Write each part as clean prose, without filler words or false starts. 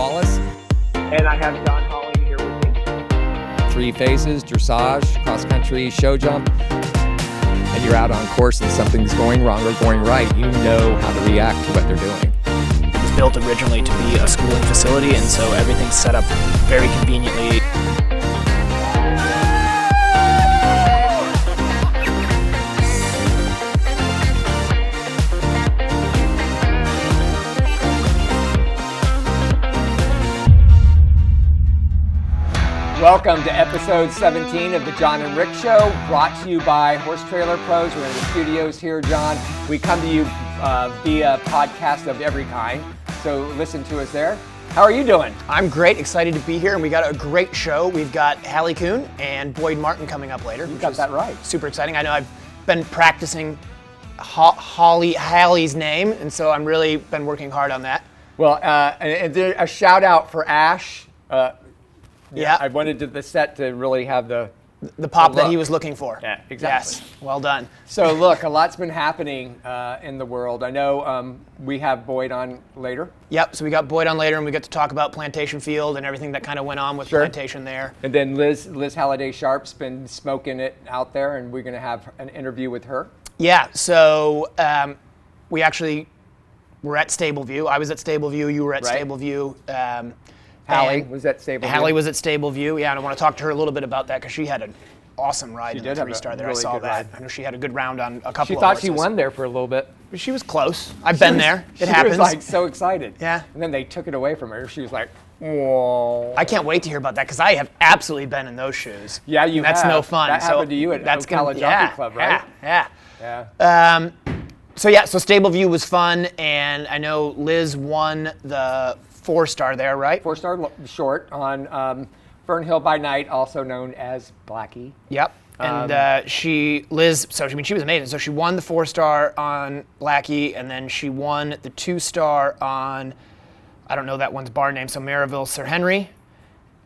Wallace. And I have John Holly here with me. 3 phases, dressage, cross-country, show jump. And you're out on course and something's going wrong or going right. You know how to react to what they're doing. It was built originally to be a schooling facility, and so everything's set up very conveniently. Welcome to episode 17 of the Jon and Rick Show, brought to you by Horse Trailer Pros. We're in the studios here, John. We come to you via podcast of every kind, so listen to us there. How are you doing? I'm great, excited to be here, and we got a great show. We've got Hallie Kuhn and Boyd Martin coming up later. You got that right. Super exciting. I know I've been practicing Hallie's name, and so I'm really been working hard on that. Well, and a shout out for Ash. Yeah. I wanted the set to really have the pop that he was looking for. Yeah, exactly. Yes, well done. So look, a lot's been happening in the world. I know we have Boyd on later. Yep, so we got Boyd on later, and we get to talk about Plantation Field and everything that kind of went on with Plantation there. And then Liz Halliday Sharp's been smoking it out there, and we're going to have an interview with her. Yeah, so we actually were at Stableview. I was at Stableview, you were at Stableview. Hallie was at Stableview. Hallie was at Stableview, yeah, and I want to talk to her a little bit about that because she had an awesome ride in the 3-star there. Really I saw that. Ride. I know she had a good round on a couple of She thought horses. she won there for a little bit. She was close. I've been there. It happens. She was like so excited. Yeah. And then they took it away from her. She was like, whoa. I can't wait to hear about that because I have absolutely been in those shoes. Yeah, you That's have. no fun. That happened to you at Ocala Jockey Club, right? Yeah. So Stableview was fun, and I know Liz won the 4-star there, right? 4-star short on Fern Hill by Night, also known as Blackie. Yep. And she was amazing. So she won the 4-star on Blackie, and then she won the 2-star on, I don't know that one's bar name, so Maryville Sir Henry.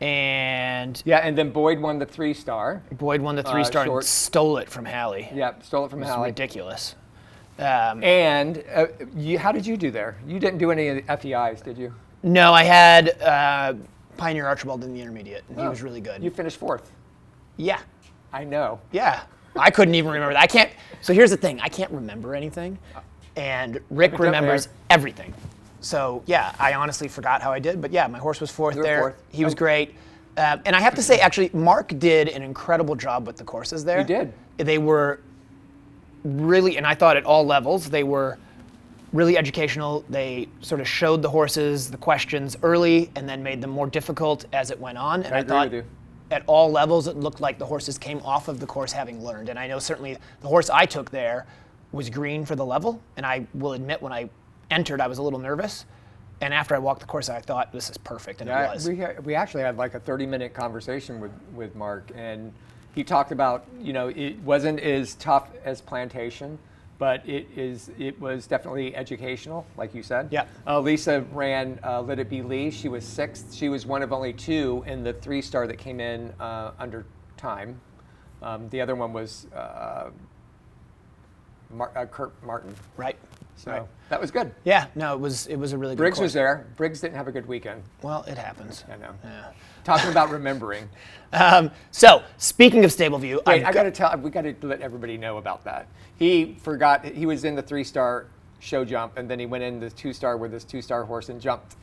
And then Boyd won the 3-star. Boyd won the 3-star and stole it from Hallie. Yep, stole it from Hallie. Ridiculous. How did you do there? You didn't do any of the FEIs, did you? No, I had Pioneer Archibald in the intermediate, and he was really good. You finished 4th. Yeah. I know. Yeah. I couldn't even remember that. So here's the thing. I can't remember anything, and Rick remembers everything. So, yeah, I honestly forgot how I did. But, yeah, my horse was 4th there. 4th. He was great. And I have to say, actually, Mark did an incredible job with the courses there. He did. They were really, and I thought at all levels, they were really educational. They sort of showed the horses the questions early and then made them more difficult as it went on. And I thought at all levels it looked like the horses came off of the course having learned. And I know certainly the horse I took there was green for the level. And I will admit when I entered I was a little nervous. And after I walked the course I thought this is perfect, and it was. We actually had like a 30-minute conversation with Mark, and he talked about, it wasn't as tough as Plantation, but it was definitely educational, like you said. Yeah. Lisa ran Let It Be Lee. She was 6th. She was one of only 2 in the 3-star that came in under time. The other one was Kurt Martin. Right. So that was good. Yeah. No, it was a really good Briggs course. was there. Briggs didn't have a good weekend. Well, it happens. I know. Yeah. Talking about remembering. So speaking of Stableview, we got to let everybody know about that. He forgot, he was in the 3-star show jump, and then he went in the 2-star with his 2-star horse and jumped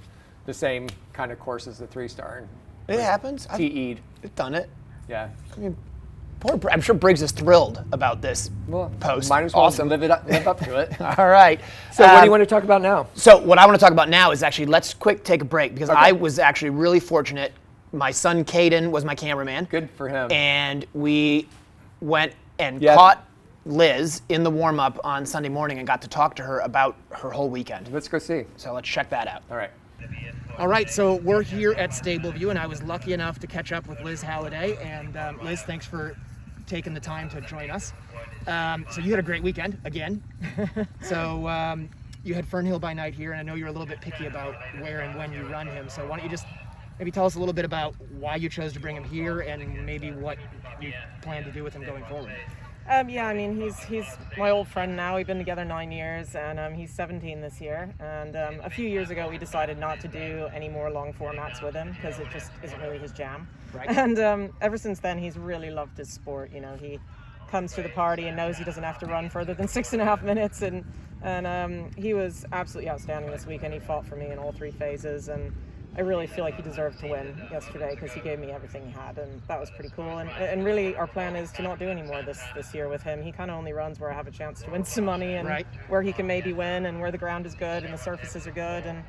the same kind of course as the 3-star. It happens. TE'd. I've done it. Yeah. I mean, I'm sure Briggs is thrilled about this post. Might as well live up to it. All right. So what do you want to talk about now? So what I want to talk about now is actually, let's take a break, because I was actually really fortunate. My son Caden was my cameraman. Good for him. And we went and caught Liz in the warm-up on Sunday morning and got to talk to her about her whole weekend. Let's go see. So let's check that out. All right. All right, so we're here at Stableview, and I was lucky enough to catch up with Liz Halliday. And Liz, thanks for taking the time to join us. So you had a great weekend, again. So you had Fern Hill by Night here, and I know you're a little bit picky about where and when you run him. So why don't you just maybe tell us a little bit about why you chose to bring him here and maybe what you plan to do with him going forward. Yeah, I mean, he's my old friend now. We've been together 9 years, and he's 17 this year. And a few years ago, we decided not to do any more long formats with him because it just isn't really his jam. Right. And ever since then, he's really loved his sport. You know, he comes to the party and knows he doesn't have to run further than 6.5 minutes. And he was absolutely outstanding this weekend. He fought for me in all 3 phases, and I really feel like he deserved to win yesterday because he gave me everything he had, and that was pretty cool. And really, our plan is to not do any more this year with him. He kind of only runs where I have a chance to win some money, and where he can maybe win, and where the ground is good and the surfaces are good, and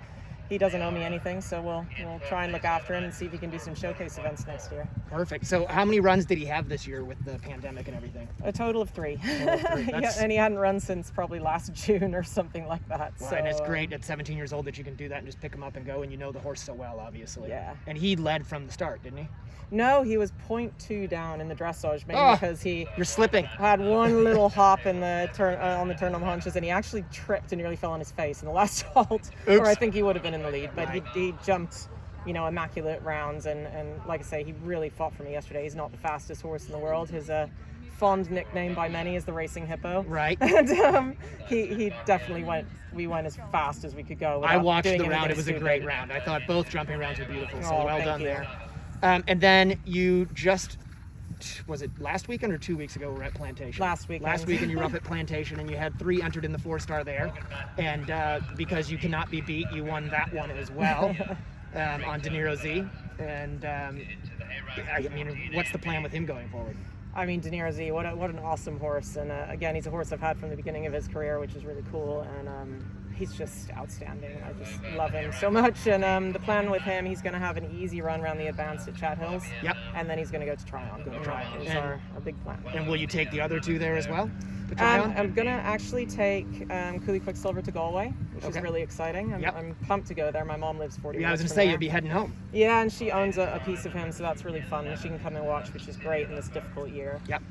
he doesn't owe me anything. So we'll try and look after him and see if he can do some showcase events next year. Perfect. So how many runs did he have this year with the pandemic and everything? A total of 3. Yeah, and he hadn't run since probably last June or something like that. Well, so, and it's great at 17 years old that you can do that and just pick him up and go, and you know the horse so well, obviously. Yeah. And he led from the start, didn't he? No, he was 0.2 down in the dressage, maybe because he You're slipping. had one little hop in the turn on the turn on hunches, and he actually tripped and nearly fell on his face in the last halt. Oops. Or I think he would have been in the lead, but he jumped, immaculate rounds, and like I say, he really fought for me yesterday. He's not the fastest horse in the world. His fond nickname by many is the Racing Hippo. Right. And he definitely went. We went as fast as we could go. I watched doing the round. anything It was a stupid. great round. I thought both jumping rounds were beautiful, so Oh, well thank done you. there. And then you just, was it last weekend or 2 weeks ago, we were at Plantation? Last weekend. Last weekend you were up at Plantation, and you had 3 entered in the 4-star there. And because you cannot be beat, you won that one as well on De Niro Z. And I mean, what's the plan with him going forward? I mean, De Niro Z, what an awesome horse. And again, he's a horse I've had from the beginning of his career, which is really cool. And he's just outstanding. I just love him so much. And the plan with him, he's going to have an easy run around the Advanced at Chat Hills. Yep. And then he's going to go to Tryon. Tryon. Is And- our big plan. And will you take the other 2 there as well? To Tryon? I'm going to actually take Cooley Quicksilver to Galway, which is Okay. really exciting. Yep. I'm pumped to go there. My mom lives 40 Yeah, I was minutes going to say, from you'll be heading home. Yeah, and she owns a piece of him, so that's really fun. And she can come and watch, which is great in this difficult year. Yep.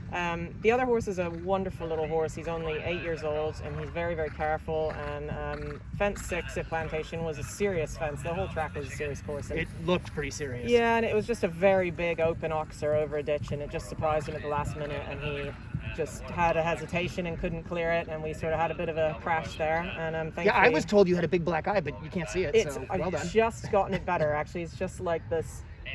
The other horse is a wonderful little horse. He's only 8 years old, and he's very, very careful. And fence 6 at Plantation was a serious fence. The whole track was a serious course. And It looked pretty serious. yeah, and it was just a very big open oxer over a ditch, and it just surprised him at the last minute, and he just had a hesitation and couldn't clear it, and we sort of had a bit of a crash there. And thankfully, Yeah, I was told you had a big black eye, but you can't see it, so well done. I've just gotten it better, actually. It's just like the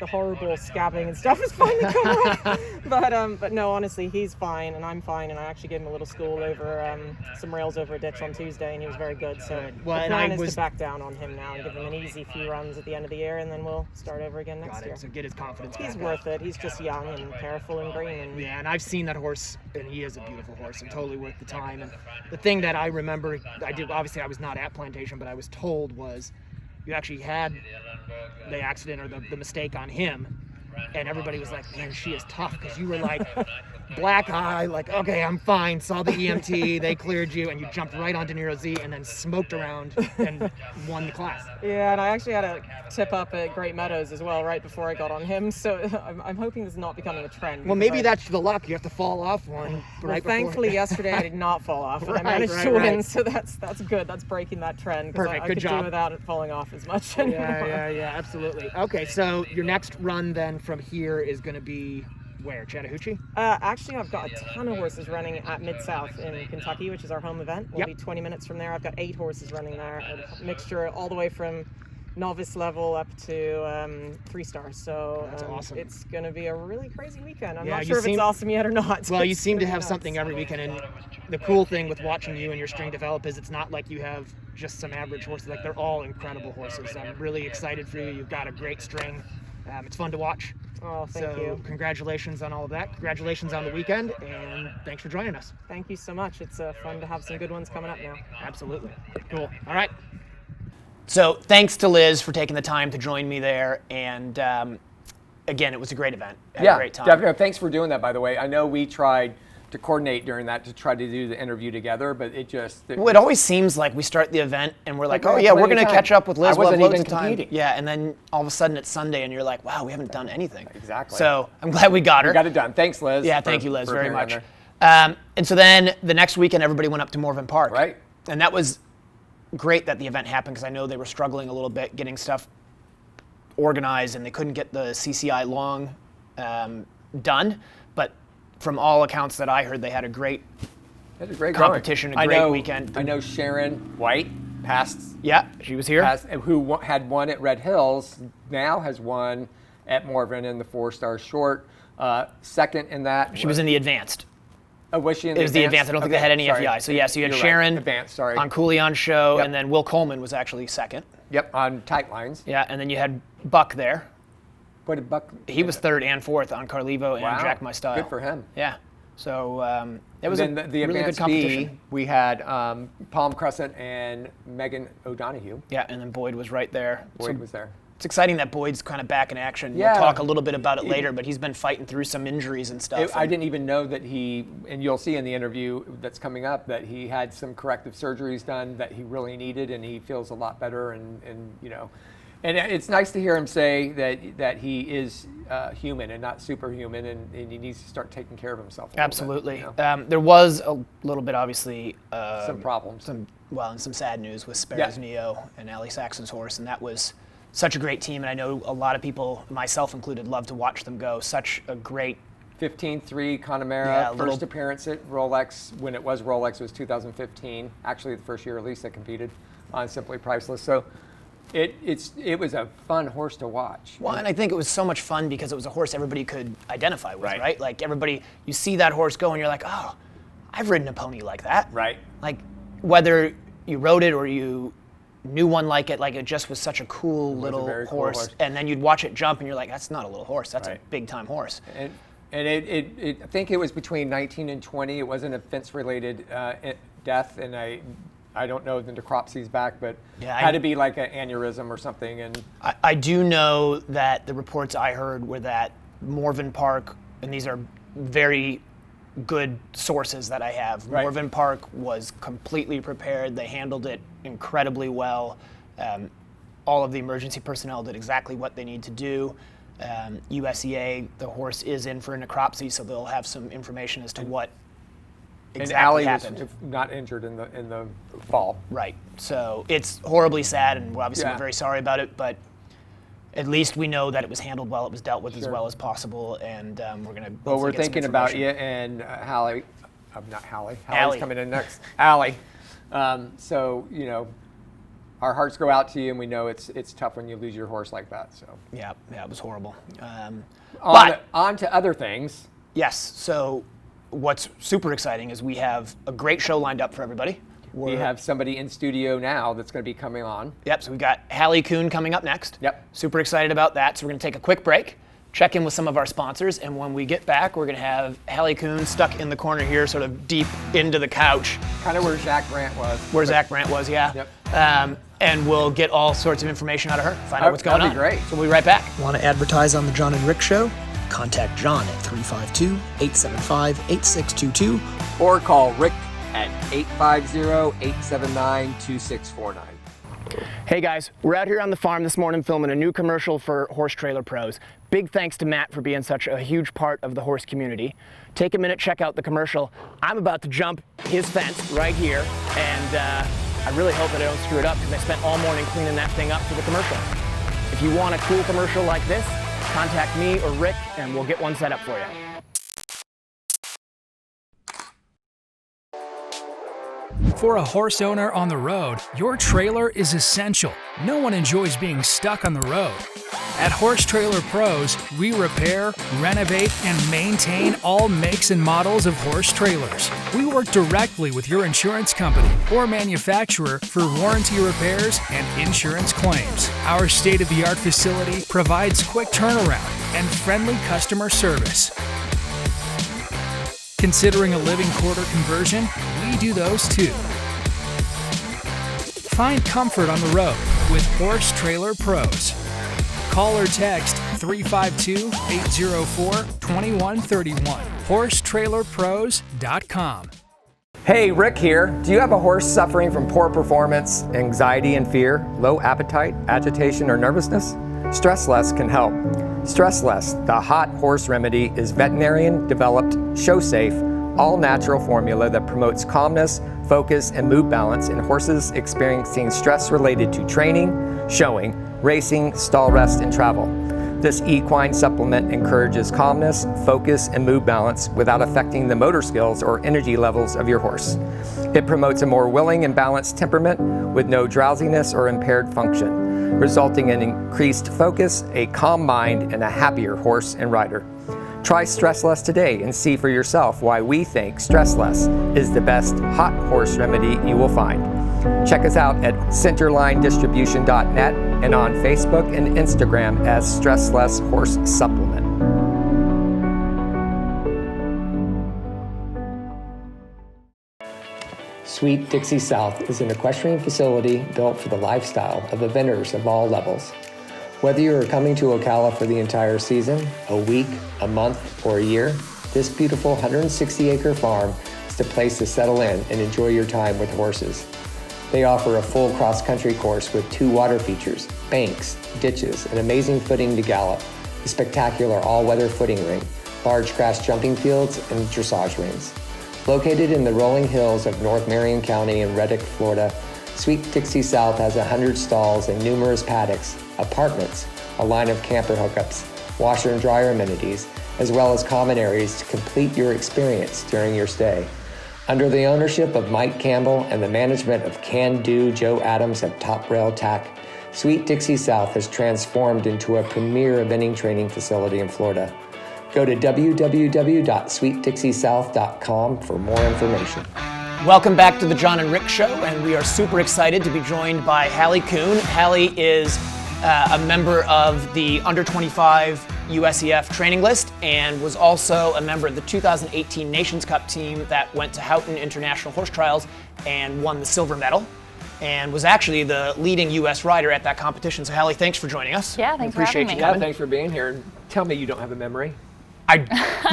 horrible scabbing and stuff is finally coming off. But no, honestly, he's fine, and I'm fine, and I actually gave him a little school over some rails over a ditch on Tuesday, and he was very good. So Good. Well, the and plan I is was- to back down on him now and give him an easy few runs at the end of the year, and then we'll start over again next Got year. it. So get his confidence He's back worth it. He's just young and careful and green. And Yeah, and I've seen that horse, and he is a beautiful horse and totally worth the time. And the thing that I remember, obviously I was not at Plantation, but I was told was you actually had the accident or the mistake on him, and everybody was like, man, she is tough, because you were like, black eye, like, okay, I'm fine, saw the EMT, they cleared you, and you jumped right on De Niro Z and then smoked around and won the class. Yeah, and I actually had a tip up at Great Meadows as well right before I got on him, so I'm hoping this is not becoming a trend. Well, because maybe that's the luck. You have to fall off one Well, right before. thankfully yesterday I did not fall off, and I Right, managed right, to win, right. so that's good. That's breaking that trend. 'Cause Perfect, I good could job. do without it falling off as much anymore. Yeah, absolutely. Okay, so your next run then from here is going to be where? Chattahoochee? Actually, I've got a ton of horses running at Mid-South in Kentucky, which is our home event. We'll Yep. be 20 minutes from there. I've got 8 horses running there, a mixture all the way from novice level up to 3-star. So That's awesome. It's going to be a really crazy weekend. I'm Yeah, not you sure if seem- it's awesome yet or not. Well, you It's seem gonna to be have nuts. something every weekend, and the cool thing with watching you and your string develop is it's not like you have just some average horses. Like, they're all incredible horses. I'm really excited for you. You've got a great string. It's fun to watch. Oh, thank So you. congratulations on all of that. Congratulations on the weekend, and thanks for joining us. Thank you so much. It's fun to have some good ones coming up now. Absolutely. Cool. All right. So thanks to Liz for taking the time to join me there. And again, it was a great event. Had a great time. Definitely. Thanks for doing that, by the way. I know we tried to coordinate during that to try to do the interview together, but it just... Well, it always seems like we start the event and we're like, Like, oh we yeah, have we're plenty going to of time. catch up with Liz. I wasn't we'll have even loads of time. competing. Yeah, and then all of a sudden it's Sunday and you're like, wow, we haven't done anything. Exactly. So I'm glad we got her. We got it done. Thanks, Liz. Yeah, thank you, Liz, for very appearing much. on there. And so then the next weekend, everybody went up to Morven Park. Right. And that was great that the event happened because I know they were struggling a little bit getting stuff organized and they couldn't get the CCI long done. But from all accounts that I heard, they had a great Great competition, going. a great weekend. I know Sharon White passed. Yeah, she was here. Who had won at Red Hills, now has won at Morven in the 4-star short. Second in that. She was in the advanced. Oh, was she in the advanced? It was the advanced. I don't think they had any FEI. So so you had Sharon on Coolion's show, and then Will Coleman was actually second. Yep, on tight lines. Yeah, and then you had Buck there. What did Buck? He was third and fourth on Carlevo and Jack My Style. Good for him. Yeah. So it was a the really good competition. B, we had Palm Crescent and Megan O'Donoghue. Yeah, and then Boyd was right there. Boyd was there. It's exciting that Boyd's kind of back in action. Yeah. We'll talk a little bit about it later, but he's been fighting through some injuries and stuff. I didn't even know that and you'll see in the interview that's coming up, that he had some corrective surgeries done that he really needed, and he feels a lot better, and it's nice to hear him say that he is human and not superhuman, and he needs to start taking care of himself. Absolutely. There was a little bit, obviously, some problems. And some sad news with Sparrows Neo and Allie Saxon's horse, and that was such a great team, and I know a lot of people, myself included, love to watch them go. Such a great 15-3 Connemara, first appearance at Rolex. When it was Rolex, it was 2015. Actually, the first year at least they competed on Simply Priceless. So it was a fun horse to watch. Well, and I think it was so much fun because it was a horse everybody could identify with, right? Like everybody, you see that horse go and you're like, oh, I've ridden a pony like that. Right. Like whether you rode it or you knew one like it just was such a cool little horse. Cool horse. And then you'd watch it jump and you're like, that's not a little horse, that's a big time horse. And I think it was between 19 and 20. It wasn't a fence-related death, and I don't know the necropsy's back, but had to be like an aneurysm or something. And I do know that the reports I heard were that Morven Park, and these are very good sources that I have, Morven Park was completely prepared. They handled it incredibly well. All of the emergency personnel did exactly what they need to do. USEA, the horse is in for a necropsy, so they'll have some information as to what exactly happened. Was not injured in the fall. Right. So it's horribly sad, and obviously we're very sorry about it, but at least we know that it was handled well, it was dealt with as well as possible, and we're going to. Well, we're thinking about you and Hallie. Not Hallie. Hallie's coming in next. Allie. So our hearts go out to you, and we know it's tough when you lose your horse like that. So yeah, it was horrible. On to other things. Yes. So what's super exciting is we have a great show lined up for everybody. We have somebody in studio now that's going to be coming on. Yep. So we've got Hallie Kuhn coming up next. Yep. Super excited about that. So we're going to take a quick break, check in with some of our sponsors, and when we get back, we're going to have Hallie Kuhn stuck in the corner here, sort of deep into the couch. Kind of where Zach Brandt was. Zach Brandt was, yeah. Yep. And we'll get all sorts of information out of her, find out what's going on. That'd be great. So we'll be right back. Want to advertise on the Jon and Rick Show? Contact Jon at 352-875-8622. Or call Rick at 850-879-2649. Hey guys, we're out here on the farm this morning filming a new commercial for Horse Trailer Pros. Big thanks to Matt for being such a huge part of the horse community. Take a minute, check out the commercial. I'm about to jump his fence right here, and I really hope that I don't screw it up because I spent all morning cleaning that thing up for the commercial. If you want a cool commercial like this, contact me or Rick and we'll get one set up for you. For a horse owner on the road, your trailer is essential. No one enjoys being stuck on the road. At Horse Trailer Pros, we repair, renovate, and maintain all makes and models of horse trailers. We work directly with your insurance company or manufacturer for warranty repairs and insurance claims. Our state-of-the-art facility provides quick turnaround and friendly customer service. Considering a living quarter conversion? We do those too. Find comfort on the road with Horse Trailer Pros. Call or text 352-804-2131. HorseTrailerPros.com. Hey, Rick here. Do you have a horse suffering from poor performance, anxiety and fear, low appetite, agitation, or nervousness? STRESSLESS can help. STRESSLESS, the hot horse remedy, is veterinarian-developed, show-safe, all-natural formula that promotes calmness, focus, and mood balance in horses experiencing stress related to training, showing, racing, stall rest, and travel. This equine supplement encourages calmness, focus, and mood balance without affecting the motor skills or energy levels of your horse. It promotes a more willing and balanced temperament with no drowsiness or impaired function, resulting in increased focus, a calm mind, and a happier horse and rider. Try STRESSLESS today and see for yourself why we think STRESSLESS is the best hot horse remedy you will find. Check us out at centerlinedistribution.net and on Facebook and Instagram as STRESSLESS Horse Supplement. Sweet Dixie South is an equestrian facility built for the lifestyle of eventers of all levels. Whether you are coming to Ocala for the entire season, a week, a month, or a year, this beautiful 160-acre farm is the place to settle in and enjoy your time with horses. They offer a full cross-country course with 2 water features, banks, ditches, and amazing footing to gallop, a spectacular all-weather footing ring, large grass jumping fields, and dressage rings. Located in the rolling hills of North Marion County in Reddick, Florida, Sweet Dixie South has 100 stalls and numerous paddocks, apartments, a line of camper hookups, washer and dryer amenities, as well as common areas to complete your experience during your stay. Under the ownership of Mike Campbell and the management of Can-Do Joe Adams of Top Rail Tack, Sweet Dixie South has transformed into a premier eventing training facility in Florida. Go to www.sweetdixiesouth.com for more information. Welcome back to the Jon and Rick Show, and we are super excited to be joined by Hallie Kuhn. Hallie is a member of the under 25 USEF training list and was also a member of the 2018 Nations Cup team that went to Houghton International Horse Trials and won the silver medal, and was actually the leading U.S. rider at that competition. So Hallie, thanks for joining us. Yeah, thanks for having me. Yeah, thanks for being here. Tell me you don't have a memory. I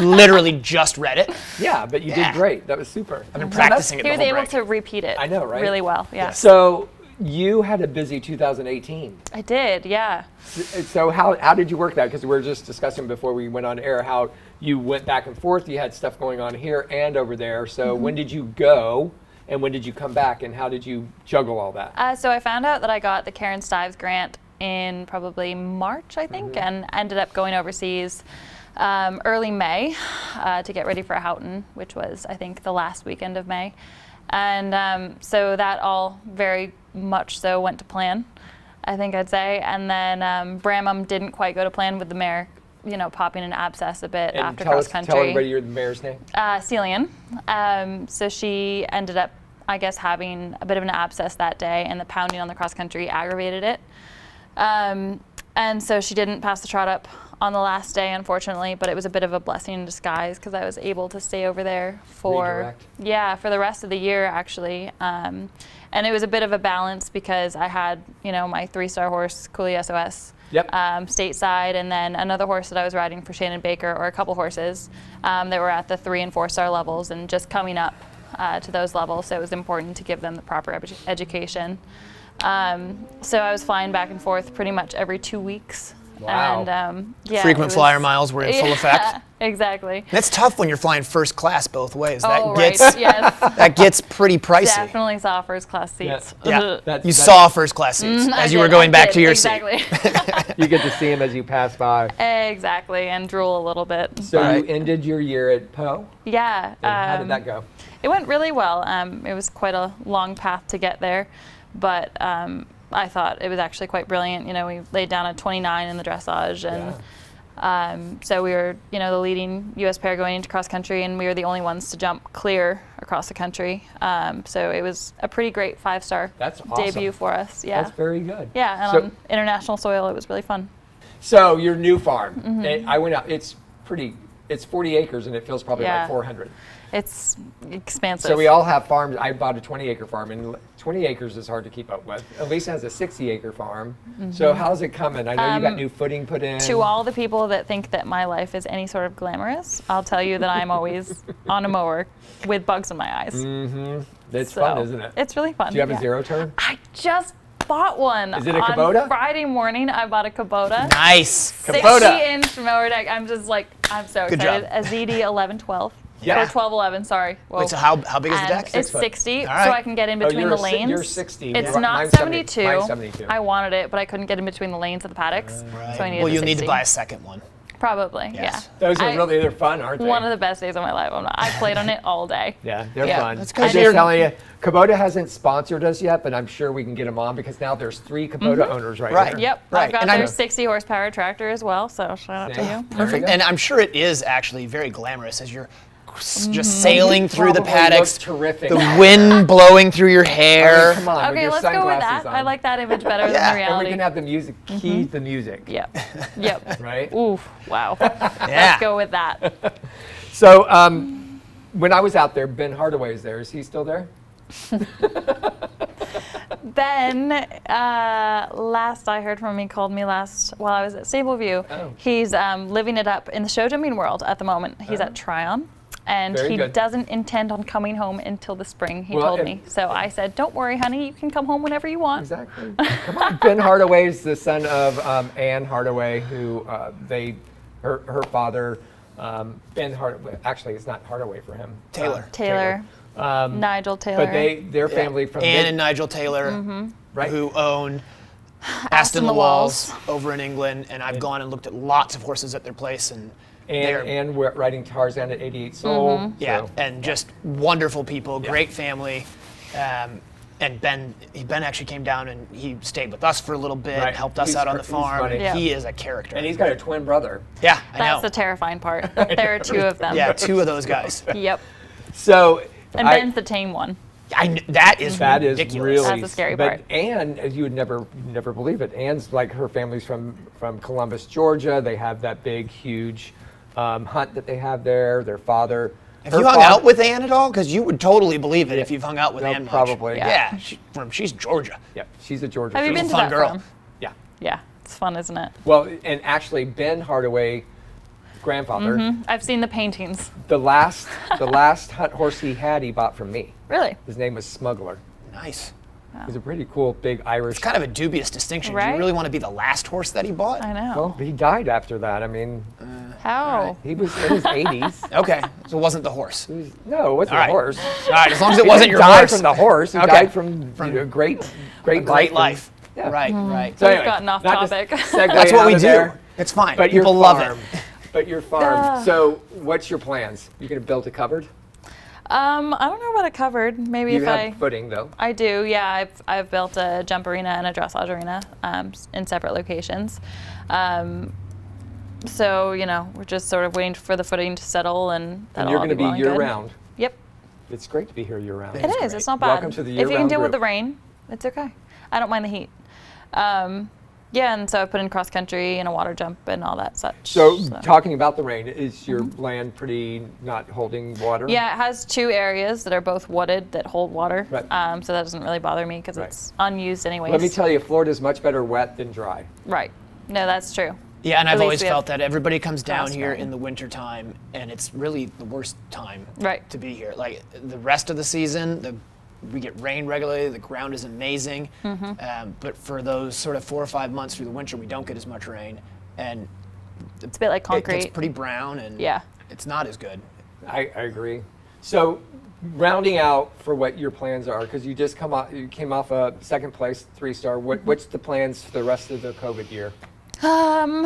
literally just read it. Yeah, but you did great. That was super. I've been practicing it the He was whole able break. to repeat it. I know, right? Really well, yeah. So you had a busy 2018. I did, yeah. So how did you work that? Because we were just discussing before we went on air how you went back and forth. You had stuff going on here and over there. So when did you go and when did you come back and how did you juggle all that? So I found out that I got the Karen Stives grant in probably March, I think, and ended up going overseas early May to get ready for Houghton, which was, I think, the last weekend of May. And so that all very much so went to plan, I think I'd say. And then Bramham didn't quite go to plan with the mare, you know, popping an abscess a bit And after cross country. Tell everybody the mare's name. Celian. So she ended up, I guess, having a bit of an abscess that day, and the pounding on the cross country aggravated it. And so she didn't pass the trot up on the last day, unfortunately, but it was a bit of a blessing in disguise because I was able to stay over there for the rest of the year, actually. And it was a bit of a balance because I had, you know, my 3-star horse, Cooley SOS, stateside, and then another horse that I was riding for Shannon Baker, or a couple horses that were at the 3- and 4-star levels and just coming up to those levels. So it was important to give them the proper education. So I was flying back and forth pretty much every 2 weeks. Wow. And Frequent flyer miles were in full effect. Exactly. That's tough when you're flying first class both ways. Yes. That gets pretty pricey. Definitely saw first class seats. You saw first class seats as you were going back to your seat. You get to see him as you pass by. Exactly, and drool a little bit. So you ended your year at Poe? Yeah. And how did that go? It went really well. It was quite a long path to get there, but I thought it was actually quite brilliant. You know, we laid down a 29 in the dressage, and so we were, you know, the leading U.S. pair going into cross country, and we were the only ones to jump clear across the country. So it was a pretty great 5-star debut for us. Yeah, that's very good. Yeah, and on international soil, it was really fun. So your new farm, I went out. It's 40 acres, and it feels probably like 400. It's expansive. So we all have farms. I bought a 20-acre farm, and 20 acres is hard to keep up with. Elisa has a 60-acre farm. So how's it coming? I know you got new footing put in. To all the people that think that my life is any sort of glamorous, I'll tell you that I'm always on a mower with bugs in my eyes. It's fun, isn't it? It's really fun. Do you have a zero turn? I just bought one. Is it a Kubota? On Friday morning, I bought a Kubota. Nice. 60-inch mower deck. I'm just like, I'm so Good excited. job. A ZD 1112. Yeah. Or 1211, sorry. Whoa. Wait, so how big is the And deck? it's 6 foot. 60, All right. so I can get in between the lanes. You're 60. It's Right. not Mine's 72. Mine's 72. I wanted it, but I couldn't get in between the lanes of the paddocks. So I needed Well, the you'll need to 60. buy a second one. Probably, Yes. Those are they're fun, aren't they? One of the best days of my life. I played on it all day. Yeah, they're Yeah, fun. that's I'm 'cause just you're- telling you, Kubota hasn't sponsored us yet, but I'm sure we can get them on because now there's 3 Kubota owners right Right. here. Yep, Right, I've got and their I'm- 60 horsepower tractor as well, so shout out to Yeah. you. Perfect. And I'm sure it is actually very glamorous as you're just sailing through the Probably paddocks. looks terrific. The wind blowing through your hair. Come on, with Okay, your let's go with sunglasses that. on. I like that image better Yeah. than the And reality. we can have the music, key the music. Yep, yep. Right? Oof, wow. Yeah. Let's go with that. So when I was out there, Ben Hardaway's there. Is he still there? Ben, last I heard from him, he called me while I was at Stableview. Oh. He's living it up in the show jumping world at the moment. He's at Tryon. And Very he good. doesn't intend on coming home until the spring, he Well, told and- me. So I said, don't worry, honey, you can come home whenever you want. Exactly. Come on. Ben Hardaway is the son of Anne Hardaway, who her father, Ben Hardaway. Actually, it's not Hardaway for him. Taylor. Nigel Taylor. But their family from Ann and Nigel Taylor, Right. who own Aston the Walls over in England, and I've gone and looked at lots of horses at their place, and they're and we're riding Tarzan at 88 Soul. yeah, So. and just wonderful people, great family. And Ben actually came down and he stayed with us for a little bit, Right. helped us He's out on the he's farm. funny. Yeah. He is a character. And he's got a twin brother. yeah, I That's know. the terrifying part. There are 2 of them. Yeah, 2 of those guys. Yep. So And Ben's the tame one. That is that is ridiculous. really That's the scary but part. Anne, as you would never believe it, Anne's like her family's from Columbus, Georgia. They have that big, huge hunt that they have there. Their father. Have you hung out with Ann at all? Because you would totally believe it if you've hung out with No, Ann much. probably. Yeah, she's Georgia. Yeah, she's a Georgia. Have you girl. been to fun that girl. farm? Yeah. Yeah, it's fun, isn't it? Well, and actually, Ben Hardaway, grandfather, I've seen the paintings. the last hunt horse he had, he bought from me. Really? His name was Smuggler. Nice. He's a pretty cool, big Irish. It's kind of a dubious distinction. Do Right? you really want to be the last horse that he bought? I know. Well, he died after that. I mean, How? he was in his 80s. Okay, so it wasn't the horse. No, it wasn't All a right. horse. All right, as long as it He wasn't didn't your die horse. from the horse. He Okay. died from great Great life. Yeah. Right, right. So We've anyway, gotten off not to topic. segue That's what out we of do. there, It's fine. But People your love farm. it. But your farm. So, what's your plans? You're going to build a cupboard? I don't know about a cupboard. Maybe You if have footing, though. I do, yeah. I've built a jump arena and a dressage arena in separate locations. So, we're just sort of waiting for the footing to settle and And that'll you're all going to be well and good. year-round. Yep, It's great to be here year-round. it is. It's not bad. Welcome to the If you can year-round deal with the group. rain, it's okay. I don't mind the heat. Yeah, and so I put in cross country and a water jump and all that such. So, talking about the rain, is your land pretty not holding water? Yeah, it has 2 areas that are both wooded that hold water. Right. So that doesn't really bother me because Right. it's unused anyways. Let me tell you, Florida's much better wet than dry. Right. No, that's true. Yeah, and I've At least always we have felt that everybody comes down frost here rain. in the winter time, and it's really the worst time Right. to be here. Like the rest of the season, we get rain regularly. The ground is amazing, but for those sort of 4 or 5 months through the winter, we don't get as much rain, and It's a bit like it concrete. gets pretty brown, and Yeah. it's not as good. I agree. So, rounding out for what your plans are, because you came off a second place 3-star. What's the plans for the rest of the COVID year? I'm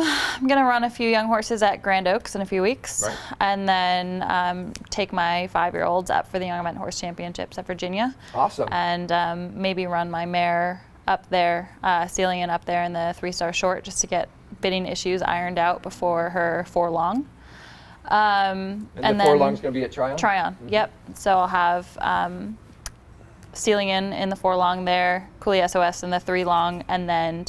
gonna run a few young horses at Grand Oaks in a few weeks, Right. and then take my 5-year-olds up for the Young Event Horse Championships at Virginia. Awesome. And maybe run my mare up there, Celian up there in the 3-star short, just to get bitting issues ironed out before her 4-long. And the then 4-long's going to be at Tryon? Tryon, yep. So I'll have Celian in the 4-long there, Cooley SOS in the 3-long, and then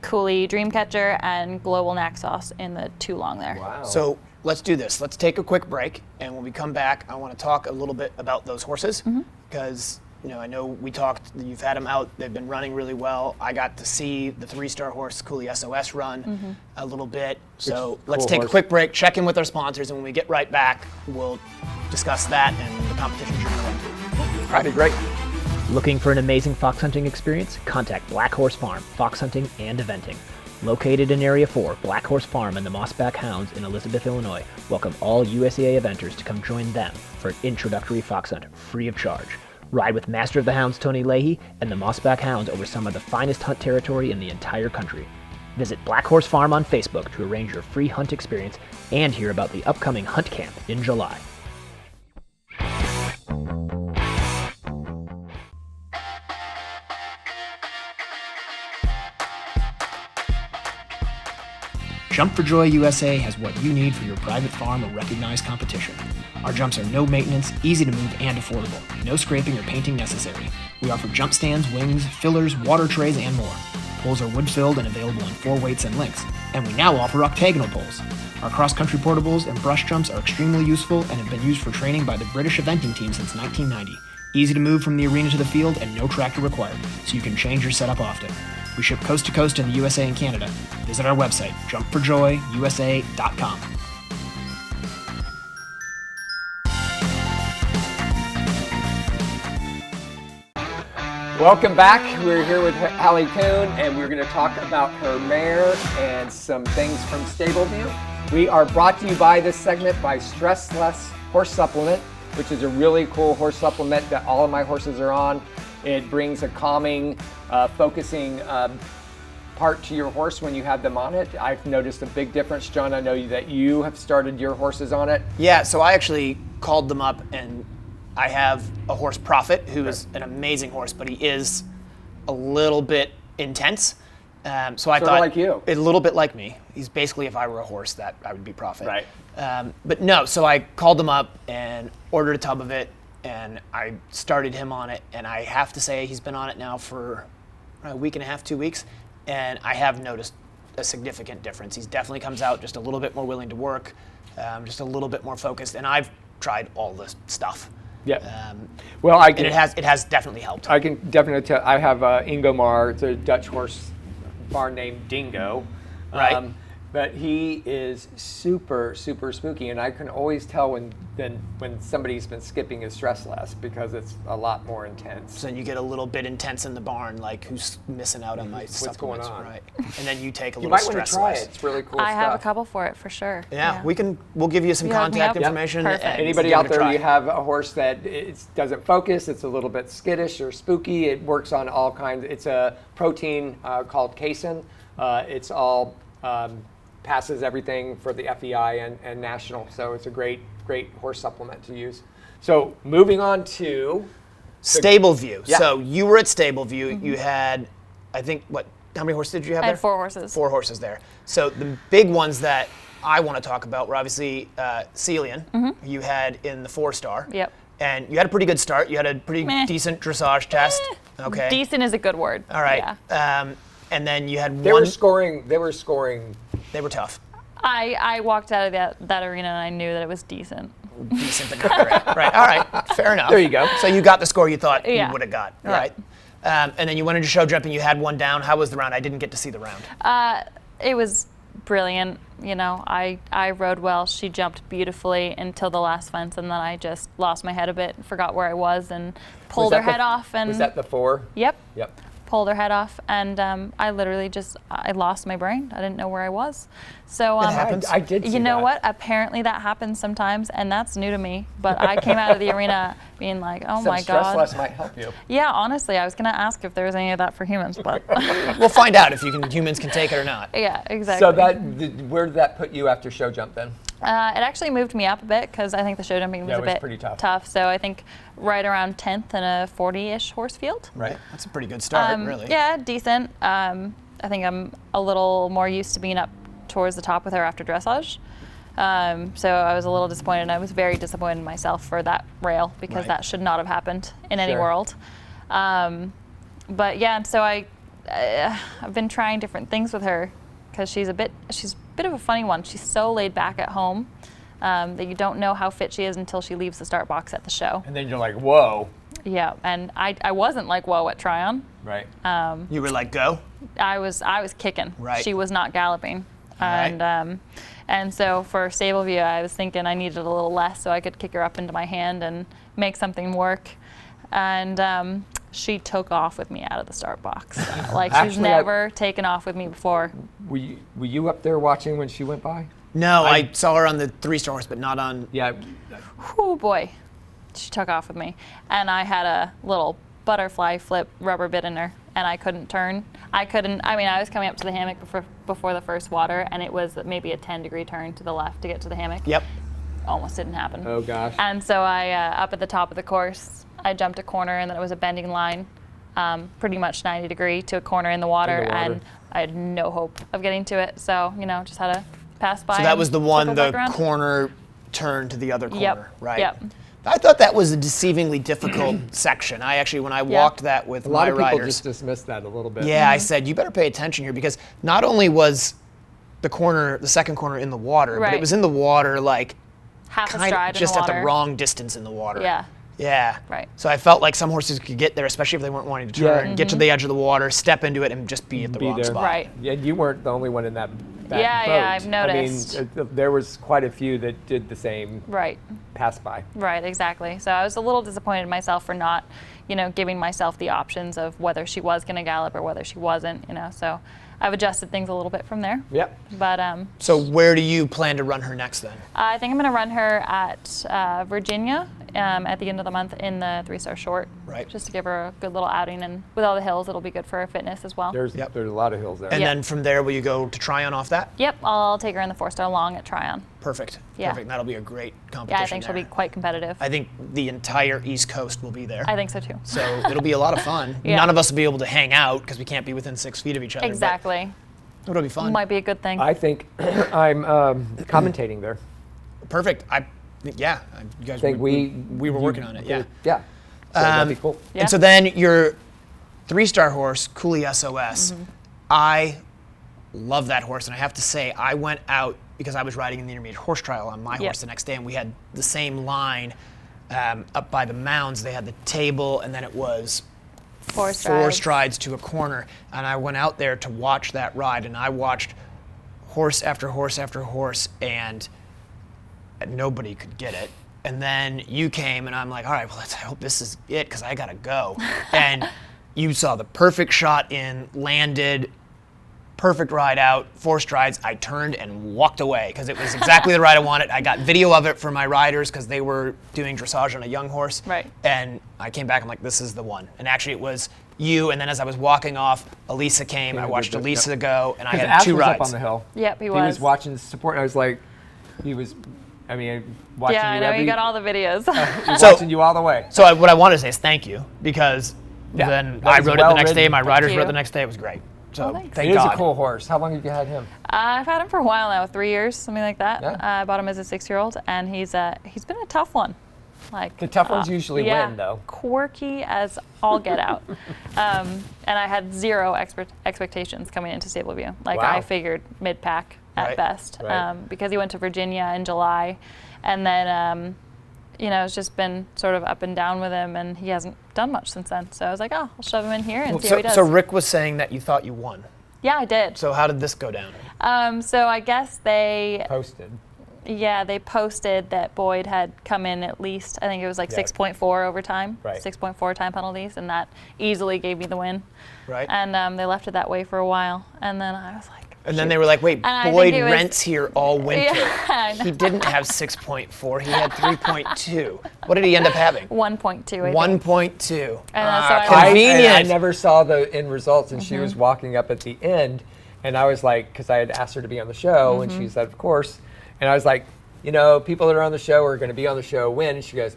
Cooley Dreamcatcher and Global Naxos in the 2-long there. Wow. So let's do this. Let's take a quick break, and when we come back, I want to talk a little bit about those horses because I know we talked. You've had them out. They've been running really well. I got to see the 3-star horse Cooley SOS run a little bit. So let's cool take horse. a quick break, check in with our sponsors, and when we get right back, we'll discuss that and the competitions you're going to run to. That'd be great. Looking for an amazing fox hunting experience? Contact Black Horse Farm, fox hunting and eventing. Located in Area 4, Black Horse Farm and the Mossback Hounds in Elizabeth, Illinois, welcome all USAA eventers to come join them for an introductory fox hunt free of charge. Ride with Master of the Hounds Tony Leahy and the Mossback Hounds over some of the finest hunt territory in the entire country. Visit Black Horse Farm on Facebook to arrange your free hunt experience and hear about the upcoming hunt camp in July. Jump for Joy USA has what you need for your private farm or recognized competition. Our jumps are no maintenance, easy to move, and affordable. No scraping or painting necessary. We offer jump stands, wings, fillers, water trays, and more. Poles are wood-filled and available in 4 weights and lengths. And we now offer octagonal poles. Our cross-country portables and brush jumps are extremely useful and have been used for training by the British eventing team since 1990. Easy to move from the arena to the field and no tractor required, so you can change your setup often. We ship coast to coast in the USA and Canada. Visit our website, jumpforjoyusa.com. Welcome back. We're here with Hallie Coon, and we're going to talk about her mare and some things from Stableview. We are brought to you by this segment by STRESSLESS Horse Supplement, which is a really cool horse supplement that all of my horses are on. It brings a calming, focusing part to your horse when you have them on it. I've noticed a big difference. John, I know that you have started your horses on it. Yeah, so I actually called them up, and I have a horse, Prophet, who is an amazing horse, but he is a little bit intense. So I thought, like you. A little bit like me. He's basically, if I were a horse, that I would be Prophet. Right. But no, so I called him up and ordered a tub of it, and I started him on it, and I have to say he's been on it now for a week and a half, 2 weeks, and I have noticed a significant difference. He definitely comes out just a little bit more willing to work, just a little bit more focused, and I've tried all this stuff. Yeah. Well, and it has definitely helped. I can definitely tell. I have Ingomar. It's a Dutch horse barn named Dingo. Right. But he is super, super spooky, and I can always tell when somebody's been skipping his STRESSLESS because it's a lot more intense. So then you get a little bit intense in the barn, like who's missing out on my supplements, going on? Right? And then you take a You little might want to STRESSLESS. try it. It's really cool I stuff. have a couple for it for sure. Yeah, we'll give you some You hook me contact up? information. Perfect. and Anybody give out it a there, try. you have a horse that doesn't focus, it's a little bit skittish or spooky, it works on all kinds. It's a protein called casein. It's all passes everything for the FEI and national, so it's a great horse supplement to use. So moving on to Stableview. Yeah. So you were at Stableview. You had, I think, how many horses did you have I there? had 4 horses. 4 horses there. So the big ones that I want to talk about were obviously Celian, you had in the 4-star. Yep. And you had a pretty good start. You had a pretty decent dressage test. Okay. Decent is a good word. All right. Yeah. And then you had They one. were scoring. They were tough. I walked out of that arena and I knew that it was decent. Decent but not great. Right. All right. Fair enough. There you go. So you got the score you thought Yeah. you would have got. Yeah. Right. And then you went into show jump and you had one down. How was the round? I didn't get to see the round. It was brilliant. You know, I rode well. She jumped beautifully until the last fence, and then I just lost my head a bit, forgot where I was, and pulled her head off. And was that the 4? Yep. Yep. Pulled her head off, and I literally I lost my brain. I didn't know where I was. So It happens. I did see You know that. what? Apparently that happens sometimes, and that's new to me. But I came out of the arena being like, oh my God. STRESSLESS might help you. Yeah, honestly, I was gonna ask if there was any of that for humans, but We'll find out if humans can take it or not. yeah, exactly. So where did that put you after show jump then? It actually moved me up a bit because I think the show jumping was Yeah, a it was bit pretty tough. So I think right around 10th in a 40-ish horse field. Right. That's a pretty good start, really. Yeah, decent. I think I'm a little more used to being up towards the top with her after dressage. So I was a little disappointed, and I was very disappointed in myself for that rail because Right. that should not have happened in any Sure. world. But yeah, so I've been trying different things with her because she's a bit of a funny one. She's so laid back at home that you don't know how fit she is until she leaves the start box at the show. And then you're like, whoa. Yeah, and I wasn't like whoa at Tryon. Right. You were like, go? I was kicking. Right. She was not galloping. Right. And so for Stableview, I was thinking I needed a little less so I could kick her up into my hand and make something work. And she took off with me out of the start box. Like she's Actually, never taken off with me before. Were you up there watching when she went by? No, I saw her on the 3-star horse, but not on. Yeah. Oh boy, she took off with me, and I had a little butterfly flip rubber bit in her, and I couldn't turn. I was coming up to the hammock before the first water, and it was maybe a 10-degree turn to the left to get to the hammock. Yep. Almost didn't happen. Oh gosh. And so I, up at the top of the course, I jumped a corner, and then it was a bending line, pretty much 90 degree to a corner in the water, and I had no hope of getting to it. So, just had to pass by. So that was the one, the around. corner turn to the other corner, Yep. right? Yep. I thought that was a deceivingly difficult section. I actually, when I walked that with A lot my of people riders, just dismissed that a little bit. yeah, I said, you better pay attention here, because not only was the second corner in the water, but Right. it was in the water like Half a kind stride of just in the at water. the wrong distance in the water. Yeah. Yeah. Right. So I felt like some horses could get there, especially if they weren't wanting to turn, get to the edge of the water, step into it, and just be at the wrong there. spot. Right. Yeah, you weren't the only one in that boat. Yeah, I've noticed. I mean, there was quite a few that did the same Right. pass by. Right, exactly. So I was a little disappointed in myself for not, giving myself the options of whether she was going to gallop or whether she wasn't, So I've adjusted things a little bit from there. Yep. But So where do you plan to run her next then? I think I'm going to run her at Virginia at the end of the month in the 3-star short. Right. Just to give her a good little outing, and with all the hills, it'll be good for her fitness as well. There's a lot of hills there. And Yep. then from there, will you go to Tryon off that? Yep, I'll take her in the 4-star long at Tryon. Perfect. Yeah. Perfect. That'll be a great competition. Yeah, I think she'll be quite competitive. I think the entire East Coast will be there. I think so too. So it'll be a lot of fun. Yeah. None of us will be able to hang out because we can't be within 6 feet of each other. Exactly. But it'll be fun. Might be a good thing. I think I'm commentating there. Perfect. You guys. I think we were working on it. Yeah. Yeah. So that'd be cool. Yeah. And so then your 3-star horse, Cooley SOS. I love that horse, and I have to say, I went out because I was riding in the intermediate horse trial on my horse the next day, and we had the same line up by the mounds. They had the table, and then it was 4 strides to a corner, and I went out there to watch that ride, and I watched horse after horse after horse, and nobody could get it. And then you came, and I'm like, all right, well, I hope this is it, because I gotta go. And you saw the perfect shot in, landed, perfect ride out, 4 strides. I turned and walked away because it was exactly the ride I wanted. I got video of it for my riders because they were doing dressage on a young horse. Right. And I came back, I'm like, this is the one. And actually it was you, and then as I was walking off, Elisa came, I watched Elisa go, and I had Ash 2 was rides. up on the hill. Yep, he He was. was watching support. I was like, watching Yeah, I you know, every, you got all the videos. watching you all the way. So what I want to say is thank you, because then that I was rode it the next well day, my ridden. riders Thank rode you. the next day, it was great. So thanks. thank He is God. a cool horse. How long have you had him? I've had him for a while now, 3 years, something like that. Yeah. I bought him as a 6-year-old, and he's been a tough one. Like The tough ones usually win, though. Quirky as all get out. And I had 0 expectations coming into Stable View. Like Wow. I figured mid-pack at Right. best, Right. because he went to Virginia in July, and then it's just been sort of up and down with him, and he hasn't done much since then. So I was like, oh, I'll shove him in here and see how he does. So Rick was saying that you thought you won. Yeah, I did. So how did this go down? So I guess they Posted. posted that Boyd had come in at least, I think it was like 6.4 over time, Right. 6.4 time penalties, and that easily gave me the win. Right. And they left it that way for a while, and then I was like, And then they were like, wait, And I Boyd think it was- rents here all winter. Yeah, I know. He didn't have 6.4, he had 3.2. What did he end up having? 1.2, I think. 1.2. And so I convenient. I never saw the end results, and she was walking up at the end, and I was like, because I had asked her to be on the show, and she said, of course. And I was like, people that are on the show are going to be on the show win. And she goes,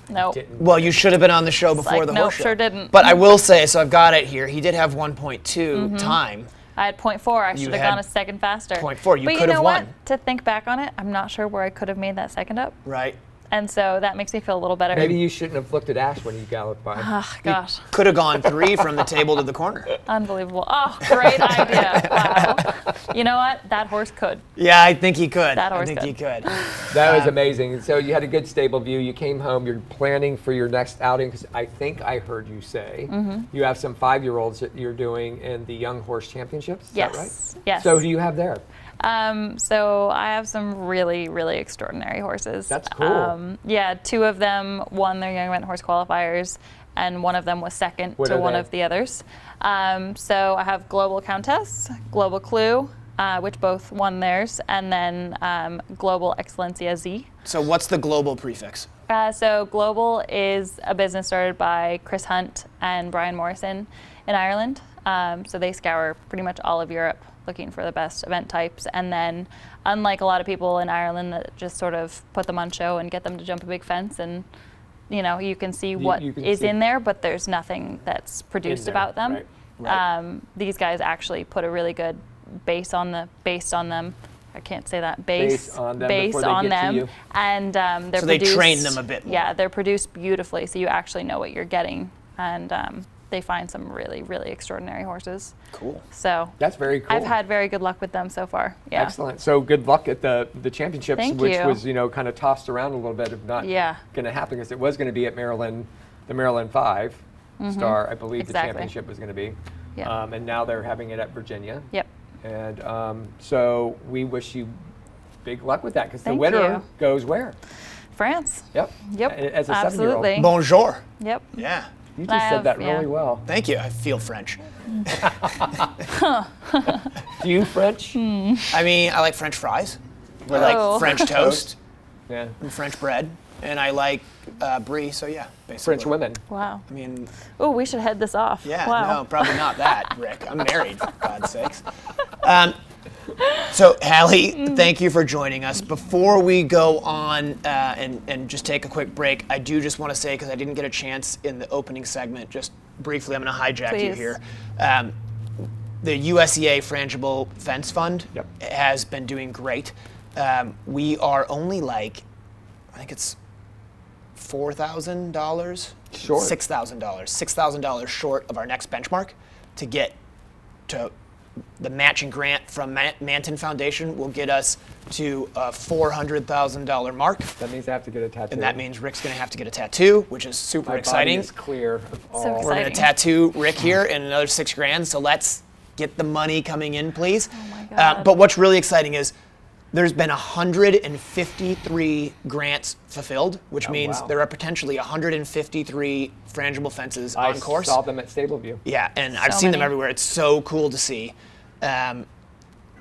Nope. didn't. Well, you should have been on the show before like, the nope, horse show. sure didn't. But I will say, so I've got it here, he did have 1.2 time. I had 0.4. I You should have had gone a second faster. 0.4. You but could you have know won. what? To think back on it, I'm not sure where I could have made that second up. Right. And so that makes me feel a little better. Maybe you shouldn't have looked at Ash when you galloped by. Oh, gosh. Could have gone 3 from the table to the corner. Unbelievable. Oh, great idea. Wow. You know what? That horse could. Yeah, I think he could. That I horse think could. he could. That was amazing. So you had a good stable view. You came home. You're planning for your next outing, because I think I heard you say you have some 5-year-olds that you're doing in the Young Horse Championships. Is Yes. that right? Yes. So who do you have there? So I have some really, really extraordinary horses. That's cool. Yeah, 2 of them won their Young Event Horse qualifiers, and one of them was second What to are one they? of the others. So I have Global Countess, Global Clue, which both won theirs, and then Global Excellencia Z. So what's the global prefix? So Global is a business started by Chris Hunt and Brian Morrison in Ireland. So they scour pretty much all of Europe looking for the best event types. And then, unlike a lot of people in Ireland that just sort of put them on show and get them to jump a big fence, and you can see what is in there, but there's nothing that's produced about them. Right. These guys actually put a really good base on them. I can't say that. Base on them base before they on get to them, you. and they're So they produced, train them a bit more. Yeah, they're produced beautifully, so you actually know what you're getting, and they find some really, really extraordinary horses. Cool. So That's very cool. I've had very good luck with them so far. Yeah. Excellent. So good luck at the championships, Thank which you. was kind of tossed around a little bit of not Yeah. going to happen because it was going to be at Maryland, the Maryland 5 Star, I believe Exactly. the championship was going to be. Yeah. And now they're having it at Virginia. Yep. And so we wish you big luck with that because the Thank winner you. goes where? France. Yep. Yep. As a 7-year-old. Absolutely. Bonjour. Yep. Yeah. You just said that really Yeah. well. Thank you. I feel French. Do you French? I mean, I like French fries. I like Oh. French toast Yeah. and French bread. And I like brie, so yeah, basically. French women. Wow. I mean, Oh, we should head this off. yeah, Wow. no, probably not that, Rick. I'm married, for God's sakes. So, Hallie, thank you for joining us. Before we go on and just take a quick break, I do just want to say, because I didn't get a chance in the opening segment, just briefly, I'm going to hijack you Please. here. The USEA Frangible Fence Fund Yep. has been doing great. We are only like, I think it's $4,000 Short. $6,000 short of our next benchmark to get to the matching grant from Manton Foundation will get us to a $400,000 mark. That means I have to get a tattoo. And that means Rick's going to have to get a tattoo, which is super my exciting. body is clear of all. So We're going to exciting. tattoo Rick here in another $6,000. So let's get the money coming in, please. Oh my God. But what's really exciting is there's been 153 grants fulfilled, which means wow. there are potentially 153 frangible fences I on course. saw them at Stableview. Yeah, and I've So seen them many. everywhere. It's so cool to see.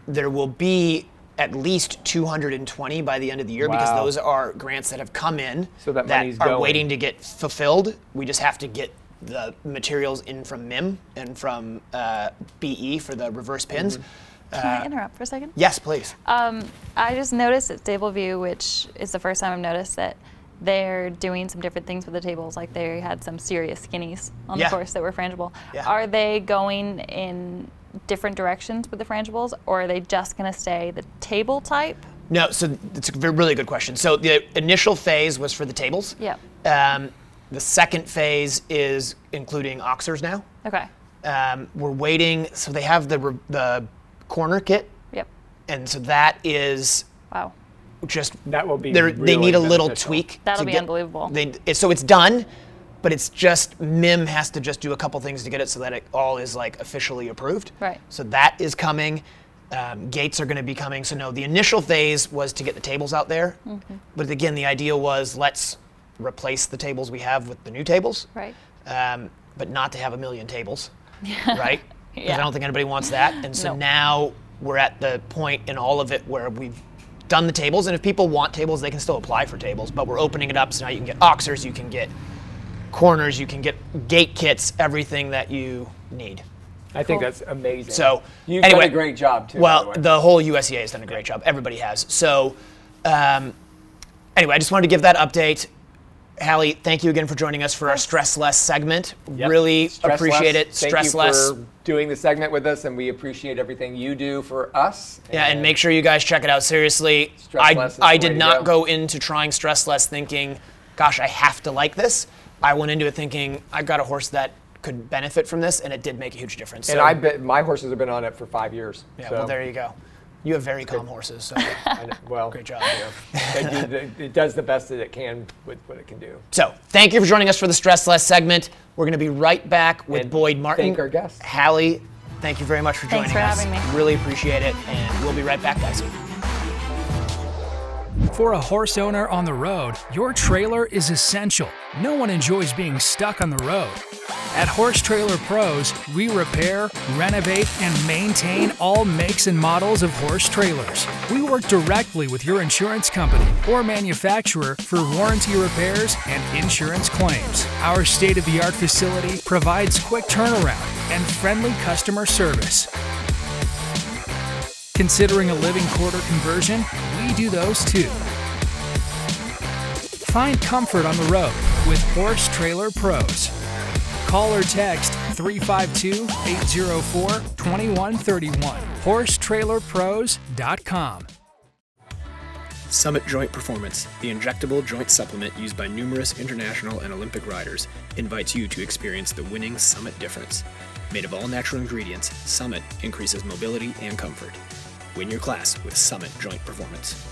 There will be at least 220 by the end of the year because Wow. those are grants that have come in So that money's are going. waiting to get fulfilled. We just have to get the materials in from MIM and from BE for the reverse pins. Can I interrupt for a second? Yes, please. I just noticed at Stableview, which is the first time I've noticed that they're doing some different things with the tables. Like they had some serious skinnies on Yeah. the course that were frangible. Yeah. Are they going in different directions with the frangibles, or are they just going to stay the table type? No, so it's a really good question. So the initial phase was for the tables. Yep. The second phase is including oxers now. Okay. We're waiting. So they have the corner kit, Yep. and so that is Wow. just That will be they really need a little beneficial. tweak. That'll to be get- unbelievable. So it's done, but it's just MIM has to just do a couple things to get it so that it all is like officially approved. Right. So that is coming. Gates are going to be coming. So no, the initial phase was to get the tables out there, but again, the idea was let's replace the tables we have with the new tables, Right. but not to have a million tables, right? Because Yeah. I don't think anybody wants that. And so No. now we're at the point in all of it where we've done the tables, and if people want tables, they can still apply for tables, but we're opening it up so now you can get oxers, you can get corners, you can get gate kits, everything that you need. I think Cool. that's amazing. So, You've anyway, done a great job too. by Well, the way. the whole USEA has done a great job. Everybody has. So, anyway, I just wanted to give that update. Hallie, thank you again for joining us for our STRESSLESS segment. Yep. Really Stressless. appreciate it. Thank STRESSLESS. you for doing the segment with us, and we appreciate everything you do for us. Yeah, and make sure you guys check it out. Seriously, STRESSLESS is I the way did to not go. go into trying STRESSLESS thinking, gosh, I have to like this. I went into it thinking, I've got a horse that could benefit from this, and it did make a huge difference. And So, I bet my horses have been on it for 5 years. yeah, so well, there you go. You have very calm horses, so I know- well, great job. it does the best that it can with what it can do. So, thank you for joining us for the STRESSLESS segment. We're going to be right back with And Boyd Martin. thank our guests. Hallie, thank you very much for joining Thanks for us. having me. Really appreciate it, and we'll be right back, guys. For a horse owner on the road, your trailer is essential. No one enjoys being stuck on the road. At Horse Trailer Pros, we repair, renovate, and maintain all makes and models of horse trailers. We work directly with your insurance company or manufacturer for warranty repairs and insurance claims. Our state-of-the-art facility provides quick turnaround and friendly customer service. Considering a living quarter conversion? We do those too. Find comfort on the road with Horse Trailer Pros. Call or text 352-804-2131. HorseTrailerPros.com. Summit Joint Performance, the injectable joint supplement used by numerous international and Olympic riders, invites you to experience the winning Summit difference. Made of all natural ingredients, Summit increases mobility and comfort. Win your class with Summit Joint Performance.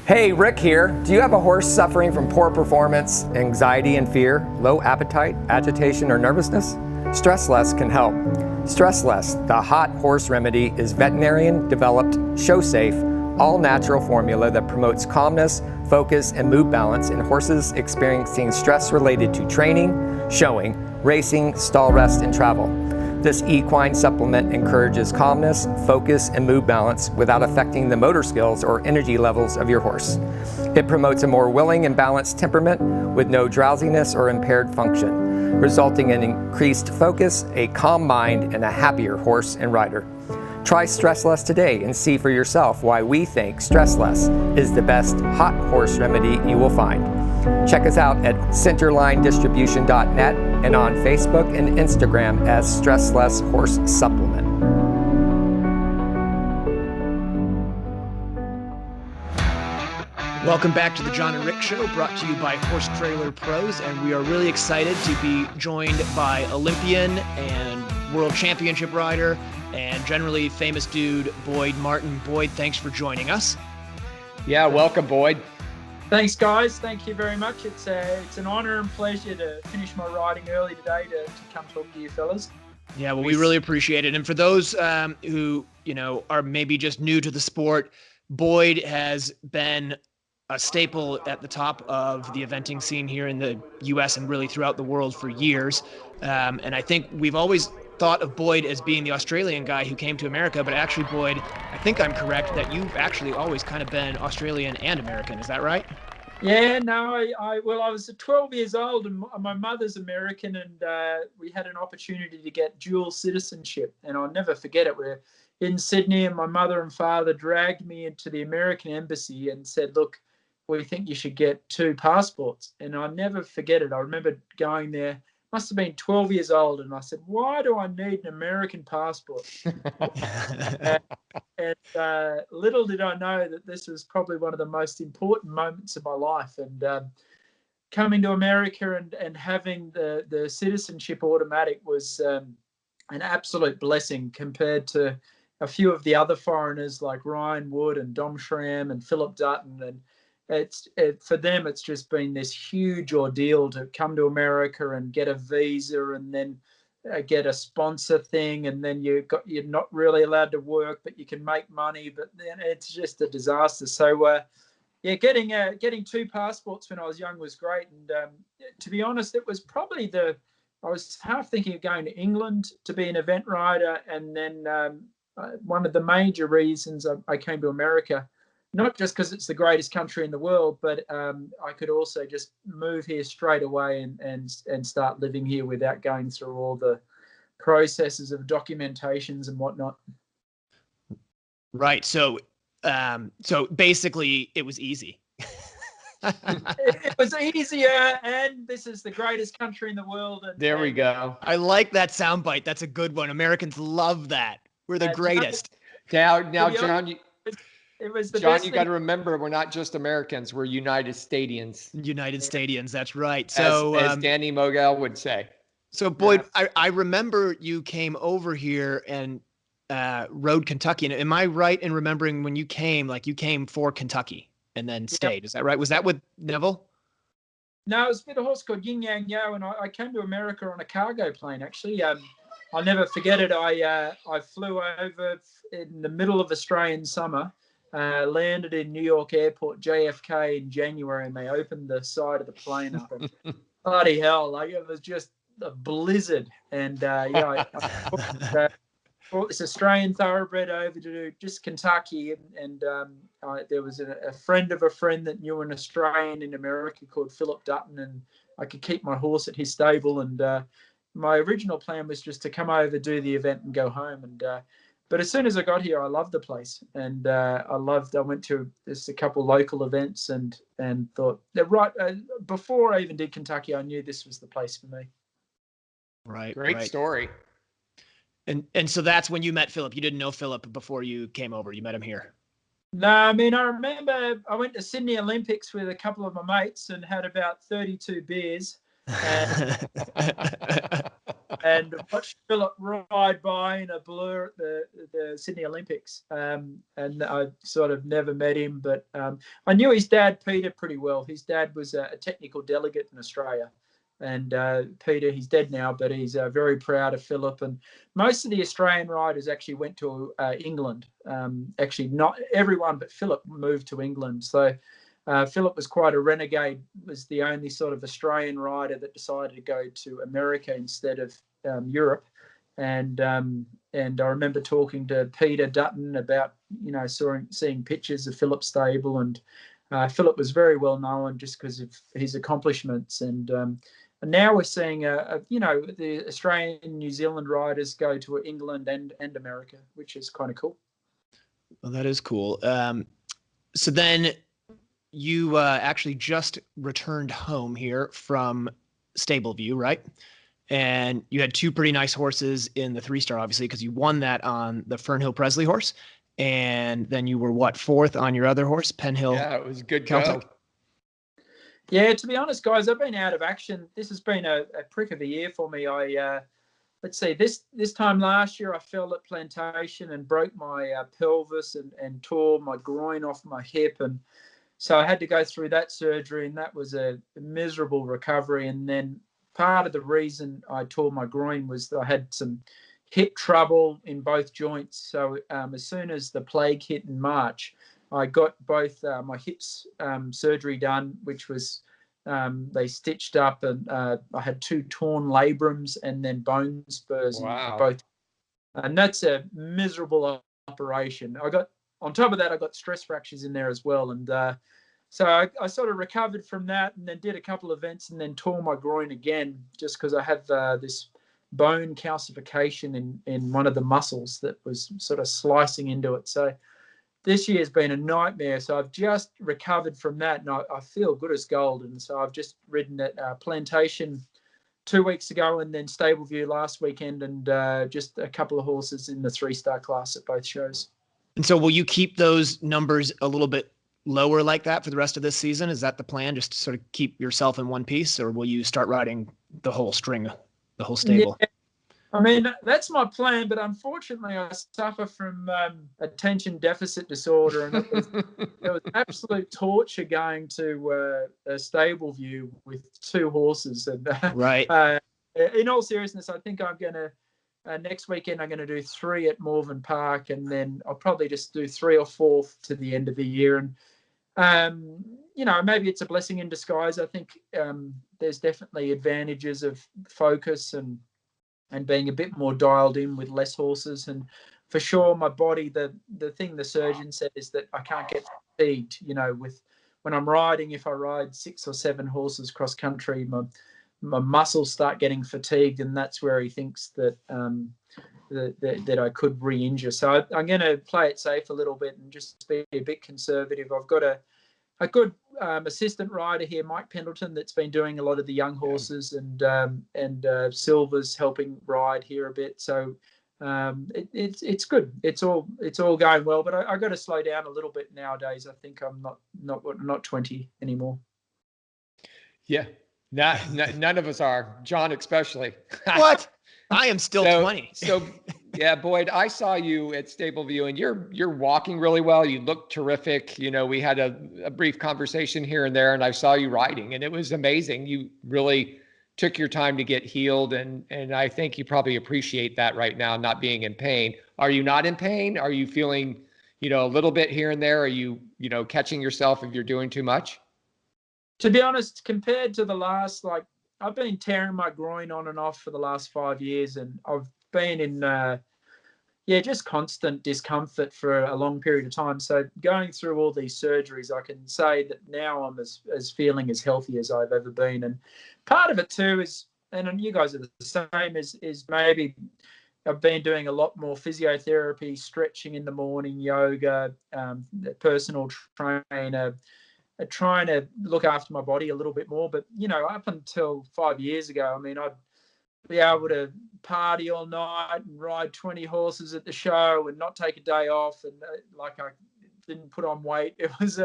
Hey, Rick here. Do you have a horse suffering from poor performance, anxiety and fear, low appetite, agitation, or nervousness? STRESSLESS can help. STRESSLESS, the hot horse remedy, is veterinarian-developed, show-safe, all-natural formula that promotes calmness, focus, and mood balance in horses experiencing stress related to training, showing, racing, stall rest, and travel. This equine supplement encourages calmness, focus, and mood balance without affecting the motor skills or energy levels of your horse. It promotes a more willing and balanced temperament with no drowsiness or impaired function, resulting in increased focus, a calm mind, and a happier horse and rider. Try STRESSLESS today and see for yourself why we think STRESSLESS is the best hot horse remedy you will find. Check us out at centerlinedistribution.net and on Facebook and Instagram as STRESSLESS Horse Supplement. Welcome back to the Jon and Rick Show, brought to you by Horse Trailer Pros, and we are really excited to be joined by Olympian and World Championship rider and generally famous dude, Boyd Martin. Boyd, thanks for joining us. Yeah, welcome, Boyd. Thanks, guys. Thank you very much. It's an honor and pleasure to finish my riding early today to come talk to you fellas. Yeah, well, we really appreciate it. And for those who, are maybe just new to the sport, Boyd has been a staple at the top of the eventing scene here in the U.S. and really throughout the world for years. And I think we've always thought of Boyd as being the Australian guy who came to America, but actually, Boyd, I think I'm correct that you've actually always kind of been Australian and American. Is that right? Yeah, no, I was 12 years old and my mother's American, and we had an opportunity to get dual citizenship, and I'll never forget it. We're in Sydney and my mother and father dragged me into the American embassy and said, look, we think you should get 2 passports. And I'll never forget it. I remember going there, must have been 12 years old, and I said, why do I need an American passport? and little did I know that this was probably one of the most important moments of my life. And coming to America and having the citizenship automatic was an absolute blessing compared to a few of the other foreigners like Ryan Wood and Dom Schramm and Philip Dutton. And for them, it's just been this huge ordeal to come to America and get a visa and then get a sponsor thing, and then you're not really allowed to work, but you can make money. But then it's just a disaster. So getting 2 passports when I was young was great. And to be honest, it was probably I was half thinking of going to England to be an event rider, and then one of the major reasons I came to America. Not just because it's the greatest country in the world, but I could also just move here straight away and start living here without going through all the processes of documentations and whatnot. Right. So basically, it was easy. It was easier, and this is the greatest country in the world. There we go. I like that soundbite. That's a good one. Americans love that. We're the greatest. Now, John. It was the John, best you got to remember, we're not just Americans. We're United Stadians. United Stadians, that's right. So, as Danny Mogel would say. So, Boyd, I remember you came over here and rode Kentucky. And am I right in remembering when you came for Kentucky? and then stayed. Is that right? Was that with Neville? No, it was with a horse called Yin Yang Yo, and I came to America on a cargo plane, actually. I'll never forget it. I flew over in the middle of Australian summer, landed in New York Airport, JFK, in January, and they opened the side of the plane up. And bloody hell, like it was just a blizzard. And I brought this Australian thoroughbred over to just Kentucky, and there was a friend of a friend that knew an Australian in America called Philip Dutton, and I could keep my horse at his stable. And my original plan was just to come over, do the event, and go home. And but as soon as I got here, I loved the place, and I went to just a couple local events, and thought that before I even did Kentucky, I knew this was the place for me. Right. Great story. And so that's when you met Philip. You didn't know Philip before you came over. You met him here. No, I mean, I remember I went to Sydney Olympics with a couple of my mates and had about 32 beers. And watched Philip ride by in a blur at the Sydney Olympics. And I sort of never met him, but I knew his dad, Peter, pretty well. His dad was a technical delegate in Australia. And Peter, he's dead now, but he's very proud of Philip. And most of the Australian riders actually went to England. Actually, not everyone, but Philip moved to England. So Philip was quite a renegade, was the only sort of Australian rider that decided to go to America instead of Europe. And I remember talking to Peter Dutton about, seeing pictures of Philip's stable. And Philip was very well known just because of his accomplishments. And now we're seeing, the Australian and New Zealand riders go to England and America, which is kind of cool. Well, that is cool. So then you actually just returned home here from Stableview, right? And you had two pretty nice horses in the 3-star, obviously, because you won that on the Fernhill Presley horse. And then you were, fourth on your other horse, Penhill? Yeah, it was a good Celtic? go. Yeah, to be honest, guys, I've been out of action. This has been a prick of a year for me. Let's see, this time last year I fell at Plantation and broke my pelvis and tore my groin off my hip. And so I had to go through that surgery, and that was a miserable recovery. And then part of the reason I tore my groin was that I had some hip trouble in both joints. So as soon as the plague hit in March, I got both my hips surgery done, which was they stitched up, and I had 2 torn labrums and then bone spurs. Wow. Both, and that's a miserable operation. On top of that, I got stress fractures in there as well. And so I sort of recovered from that, and then did a couple of events, and then tore my groin again just because I have this bone calcification in one of the muscles that was sort of slicing into it. So this year's been a nightmare. So I've just recovered from that, and I feel good as gold. And so I've just ridden at Plantation 2 weeks ago, and then Stableview last weekend, and just a couple of horses in the 3-star class at both shows. And so will you keep those numbers a little bit lower like that for the rest of this season? Is that the plan, just to sort of keep yourself in one piece, or will you start riding the whole string, the whole stable? Yeah. I mean, that's my plan, but unfortunately I suffer from attention deficit disorder, and it was absolute torture going to a Stableview with 2 horses. And right. In all seriousness, I think I'm going to next weekend I'm going to do 3 at Morven Park, and then I'll probably just do 3 or 4 to the end of the year. And maybe it's a blessing in disguise. I think there's definitely advantages of focus and being a bit more dialed in with less horses. And for sure, my body, the thing the surgeon said is that I can't get fatigued, with when I'm riding. If I ride 6 or 7 horses cross country, my muscles start getting fatigued, and that's where he thinks that that I could re-injure. So I'm going to play it safe a little bit and just be a bit conservative. I've got a good assistant rider here, Mike Pendleton, that's been doing a lot of the young horses, and Silver's helping ride here a bit. So it's good. It's all going well, but I got to slow down a little bit nowadays. I think I'm not 20 anymore. Yeah, none of us are, John especially. What? I am still 20. So Yeah, Boyd, I saw you at Stableview, and you're walking really well. You look terrific. We had a brief conversation here and there, and I saw you riding, and it was amazing. You really took your time to get healed, and I think you probably appreciate that right now, not being in pain. Are you not in pain? Are you feeling, a little bit here and there? Are you, catching yourself if you're doing too much? To be honest, compared to the last, I've been tearing my groin on and off for the last 5 years, and I've been in just constant discomfort for a long period of time. So going through all these surgeries, I can say that now I'm as feeling as healthy as I've ever been. And part of it too is, and you guys are the same, is maybe I've been doing a lot more physiotherapy, stretching in the morning, yoga, personal trainer, trying to look after my body a little bit more. But, up until 5 years ago, I mean, I'd be able to party all night and ride 20 horses at the show and not take a day off, and I didn't put on weight. It was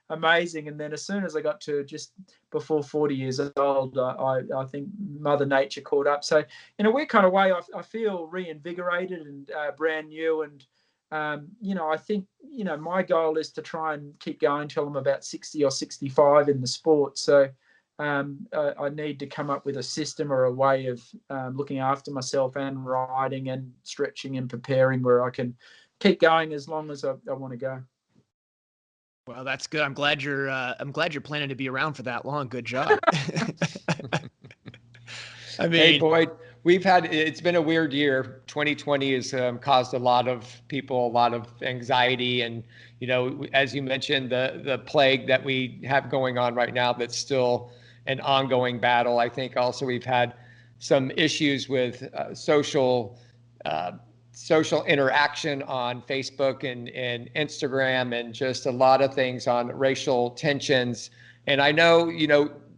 amazing. And then as soon as I got to just before 40 years old, I think Mother Nature caught up. So in a weird kind of way, I feel reinvigorated and brand new. And I think my goal is to try and keep going till I'm about 60 or 65 in the sport. So I need to come up with a system or a way of looking after myself and riding and stretching and preparing where I can keep going as long as I want to go. Well, that's good. I'm glad you're planning to be around for that long. Good job. I mean, hey, Boyd, it's been a weird year. 2020 has caused a lot of people a lot of anxiety, and as you mentioned, the plague that we have going on right now, that's still an ongoing battle. I think also we've had some issues with social interaction on Facebook and Instagram, and just a lot of things on racial tensions. And I know,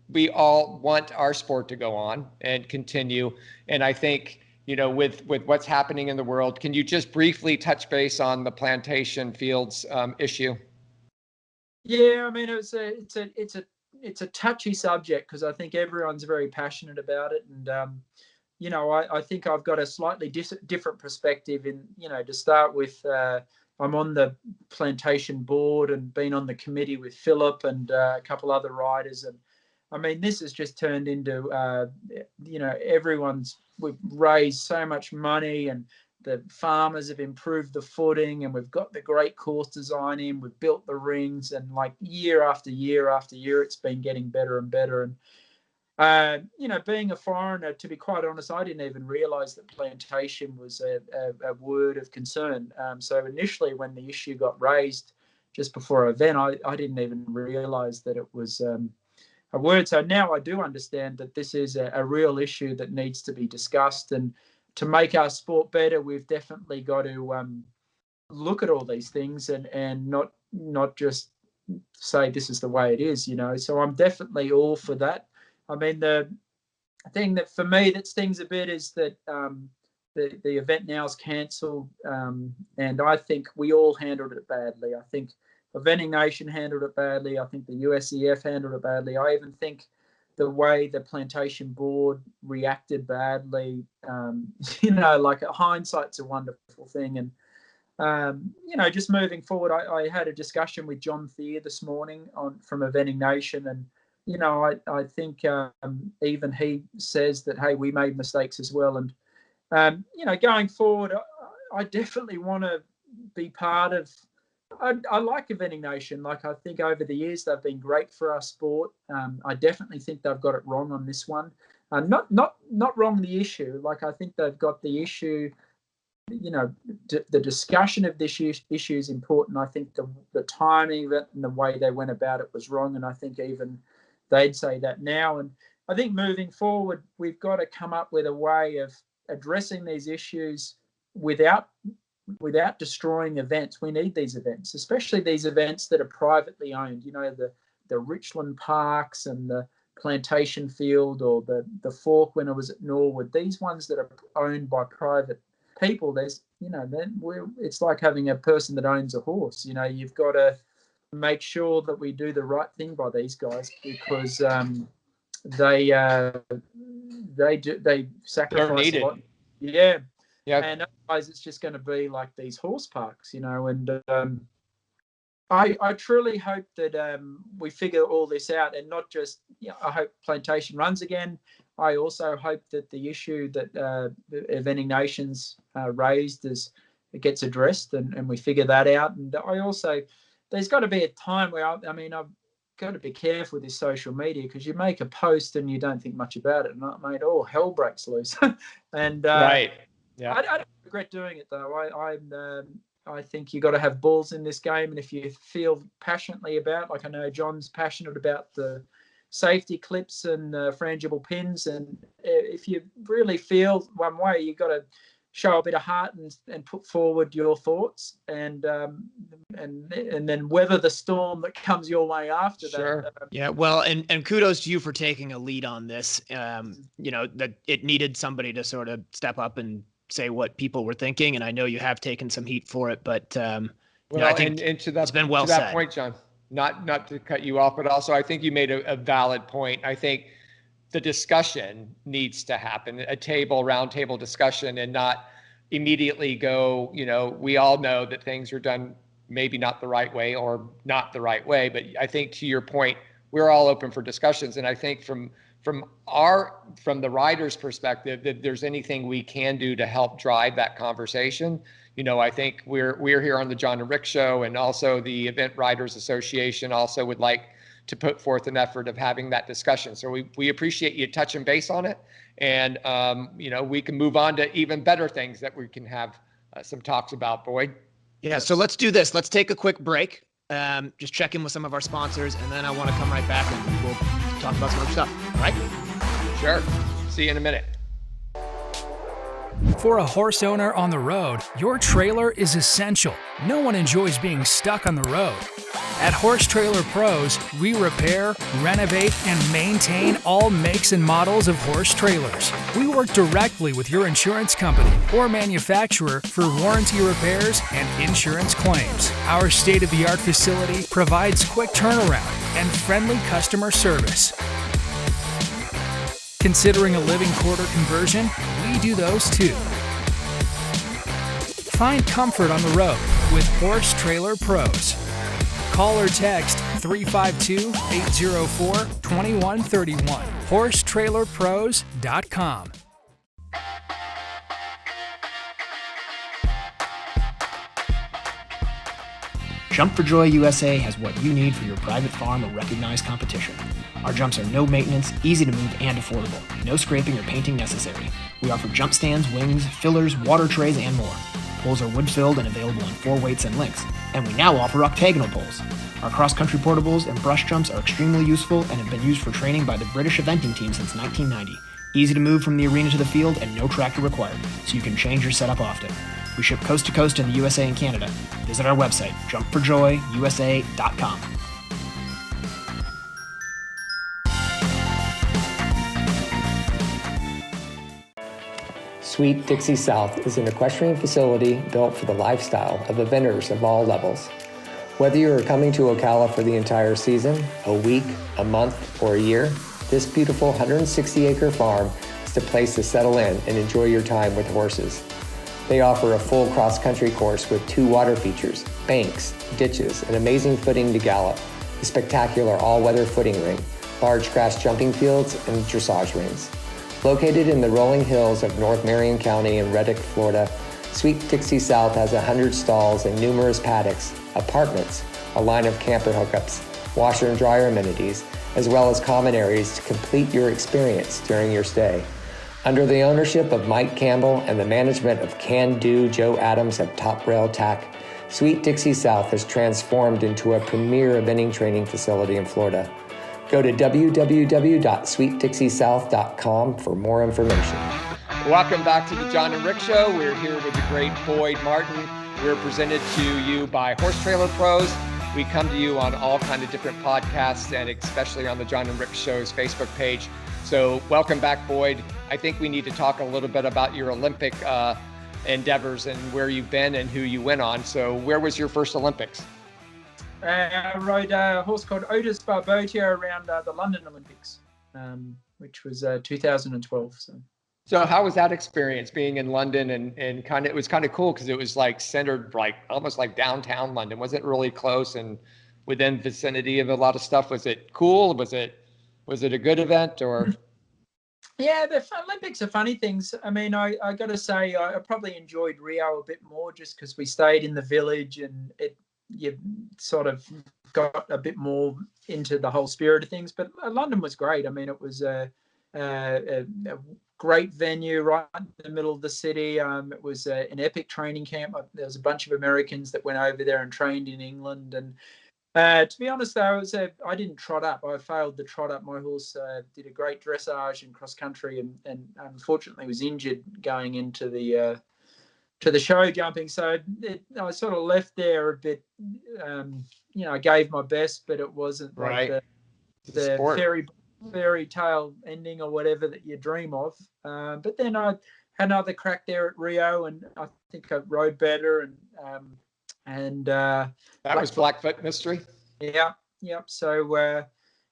we all want our sport to go on and continue. And I think, with what's happening in the world, can you just briefly touch base on the plantation fields issue? Yeah, I mean, it's a touchy subject because I think everyone's very passionate about it. And, I think I've got a slightly different perspective in, to start with. I'm on the plantation board and been on the committee with Philip and a couple other riders. And I mean, this has just turned into, we've raised so much money, and the farmers have improved the footing, and we've got the great course design in, we've built the rings, and year after year after year, it's been getting better and better. And, being a foreigner, to be quite honest, I didn't even realize that plantation was a word of concern. So initially when the issue got raised just before our event, I didn't even realize that it was a word. So now I do understand that this is a real issue that needs to be discussed. And to make our sport better, we've definitely got to look at all these things and not just say this is the way it is, So I'm definitely all for that. I mean, the thing that for me that stings a bit is that the event now is cancelled, and I think we all handled it badly. I think Eventing Nation handled it badly. I think the USEF handled it badly. I even think the way the plantation board reacted badly. Hindsight's a wonderful thing. And just moving forward, I had a discussion with John Thier this morning from Eventing Nation, and I think even he says that, hey, we made mistakes as well. And going forward, I definitely want to be part of. I like Eventing Nation. I think over the years they've been great for our sport. I definitely think they've got it wrong on this one. Not wrong the issue. I think they've got the issue. The discussion of this issue is important. I think the timing of it and the way they went about it was wrong, and I think even they'd say that now. And I think moving forward, we've got to come up with a way of addressing these issues without destroying events. We need these events, especially these events that are privately owned. The Richland Parks and the Plantation Field, or the Fork when it was at Norwood. These ones that are owned by private people, it's like having a person that owns a horse. You've got to make sure that we do the right thing by these guys, because they sacrifice a lot. Yeah, Yeah. And otherwise it's just going to be like these horse parks, and I truly hope that we figure all this out, and not just, I hope plantation runs again. I also hope that the issue that Eventing Nations raised it gets addressed, and we figure that out. And I also, there's got to be a time where, I've got to be careful with this social media, because you make a post and you don't think much about it, and mate, all hell breaks loose. And right. Yeah. I don't regret doing it though. I think you got to have balls in this game, and if you feel passionately about, like I know Jon's passionate about the safety clips and frangible pins, and if you really feel one way, you got to show a bit of heart and put forward your thoughts, and then weather the storm that comes your way after Sure. that. Yeah, well, and kudos to you for taking a lead on this. That it needed somebody to sort of step up and say what people were thinking, and I know you have taken some heat for it, but I think it's been well said. To that point, Jon, not to cut you off, but also I think you made a valid point. I think the discussion needs to happen, round table discussion, and not immediately go, we all know that things are done maybe not the right way or not the right way. But I think, to your point, we're all open for discussions. And I think from the rider's perspective, if there's anything we can do to help drive that conversation, I think we're here on the Jon and Rick show, and also the Event Riders Association also would like to put forth an effort of having that discussion. So we appreciate you touching base on it, and we can move on to even better things that we can have some talks about, Boyd. Yeah, so let's do this. Let's take a quick break, just check in with some of our sponsors, and then I want to come right back and we'll talk about some other stuff. All right? Sure. See you in a minute. For a horse owner on the road, your trailer is essential. No one enjoys being stuck on the road. At Horse Trailer Pros, we repair, renovate, and maintain all makes and models of horse trailers. We work directly with your insurance company or manufacturer for warranty repairs and insurance claims. Our state-of-the-art facility provides quick turnaround and friendly customer service. Considering a living quarter conversion? We do those too. Find comfort on the road with Horse Trailer Pros. Call or text 352-804-2131. HorseTrailerPros.com. Jump for Joy USA has what you need for your private farm or recognized competition. Our jumps are no maintenance, easy to move, and affordable. No scraping or painting necessary. We offer jump stands, wings, fillers, water trays, and more. Poles are wood-filled and available in 4 weights and lengths. And we now offer octagonal poles. Our cross-country portables and brush jumps are extremely useful and have been used for training by the British eventing team since 1990. Easy to move from the arena to the field and no tractor required, so you can change your setup often. We ship coast to coast in the USA and Canada. Visit our website, jumpforjoyusa.com. Sweet Dixie South is an equestrian facility built for the lifestyle of eventers of all levels. Whether you are coming to Ocala for the entire season, a week, a month, or a year, this beautiful 160-acre farm is the place to settle in and enjoy your time with horses. They offer a full cross-country course with 2 water features, banks, ditches, and amazing footing to gallop, a spectacular all-weather footing ring, large grass jumping fields, and dressage rings. Located in the rolling hills of North Marion County in Reddick, Florida, Sweet Dixie South has 100 stalls and numerous paddocks, apartments, a line of camper hookups, washer and dryer amenities, as well as common areas to complete your experience during your stay. Under the ownership of Mike Campbell and the management of Can-Do Joe Adams of Top Rail Tack, Sweet Dixie South has transformed into a premier eventing training facility in Florida. Go to www.sweetdixiesouth.com for more information. Welcome back to the Jon and Rick Show. We're here with the great Boyd Martin. We're presented to you by Horse Trailer Pros. We come to you on all kinds of different podcasts, and especially on the Jon and Rick Show's Facebook page. So welcome back, Boyd. I think we need to talk a little bit about your Olympic endeavors and where you've been and who you went on. So where was your first Olympics? I rode a horse called Otis Barbotia around the London Olympics, which was 2012. So So how was that experience being in London and kind of, it was kind of cool because it was like centered like almost like downtown London. Was it really close and within vicinity of a lot of stuff? Was it cool? Was it a good event or? Yeah, the Olympics are funny things. I mean, I got to say, I probably enjoyed Rio a bit more just because we stayed in the village and you sort of got a bit more into the whole spirit of things. But London was great. I mean, it was a great venue right in the middle of the city. It was an epic training camp. There was a bunch of Americans that went over there and trained in England. And to be honest, though, I didn't trot up. I failed to trot up. My horse did a great dressage and cross country, and unfortunately was injured going into the to the show jumping. So I sort of left there a bit. I gave my best, but it wasn't right. like the fairy tale ending or whatever that you dream of. But then I had another crack there at Rio, and I think I rode better. And that was Blackfoot Mystery. Yeah. So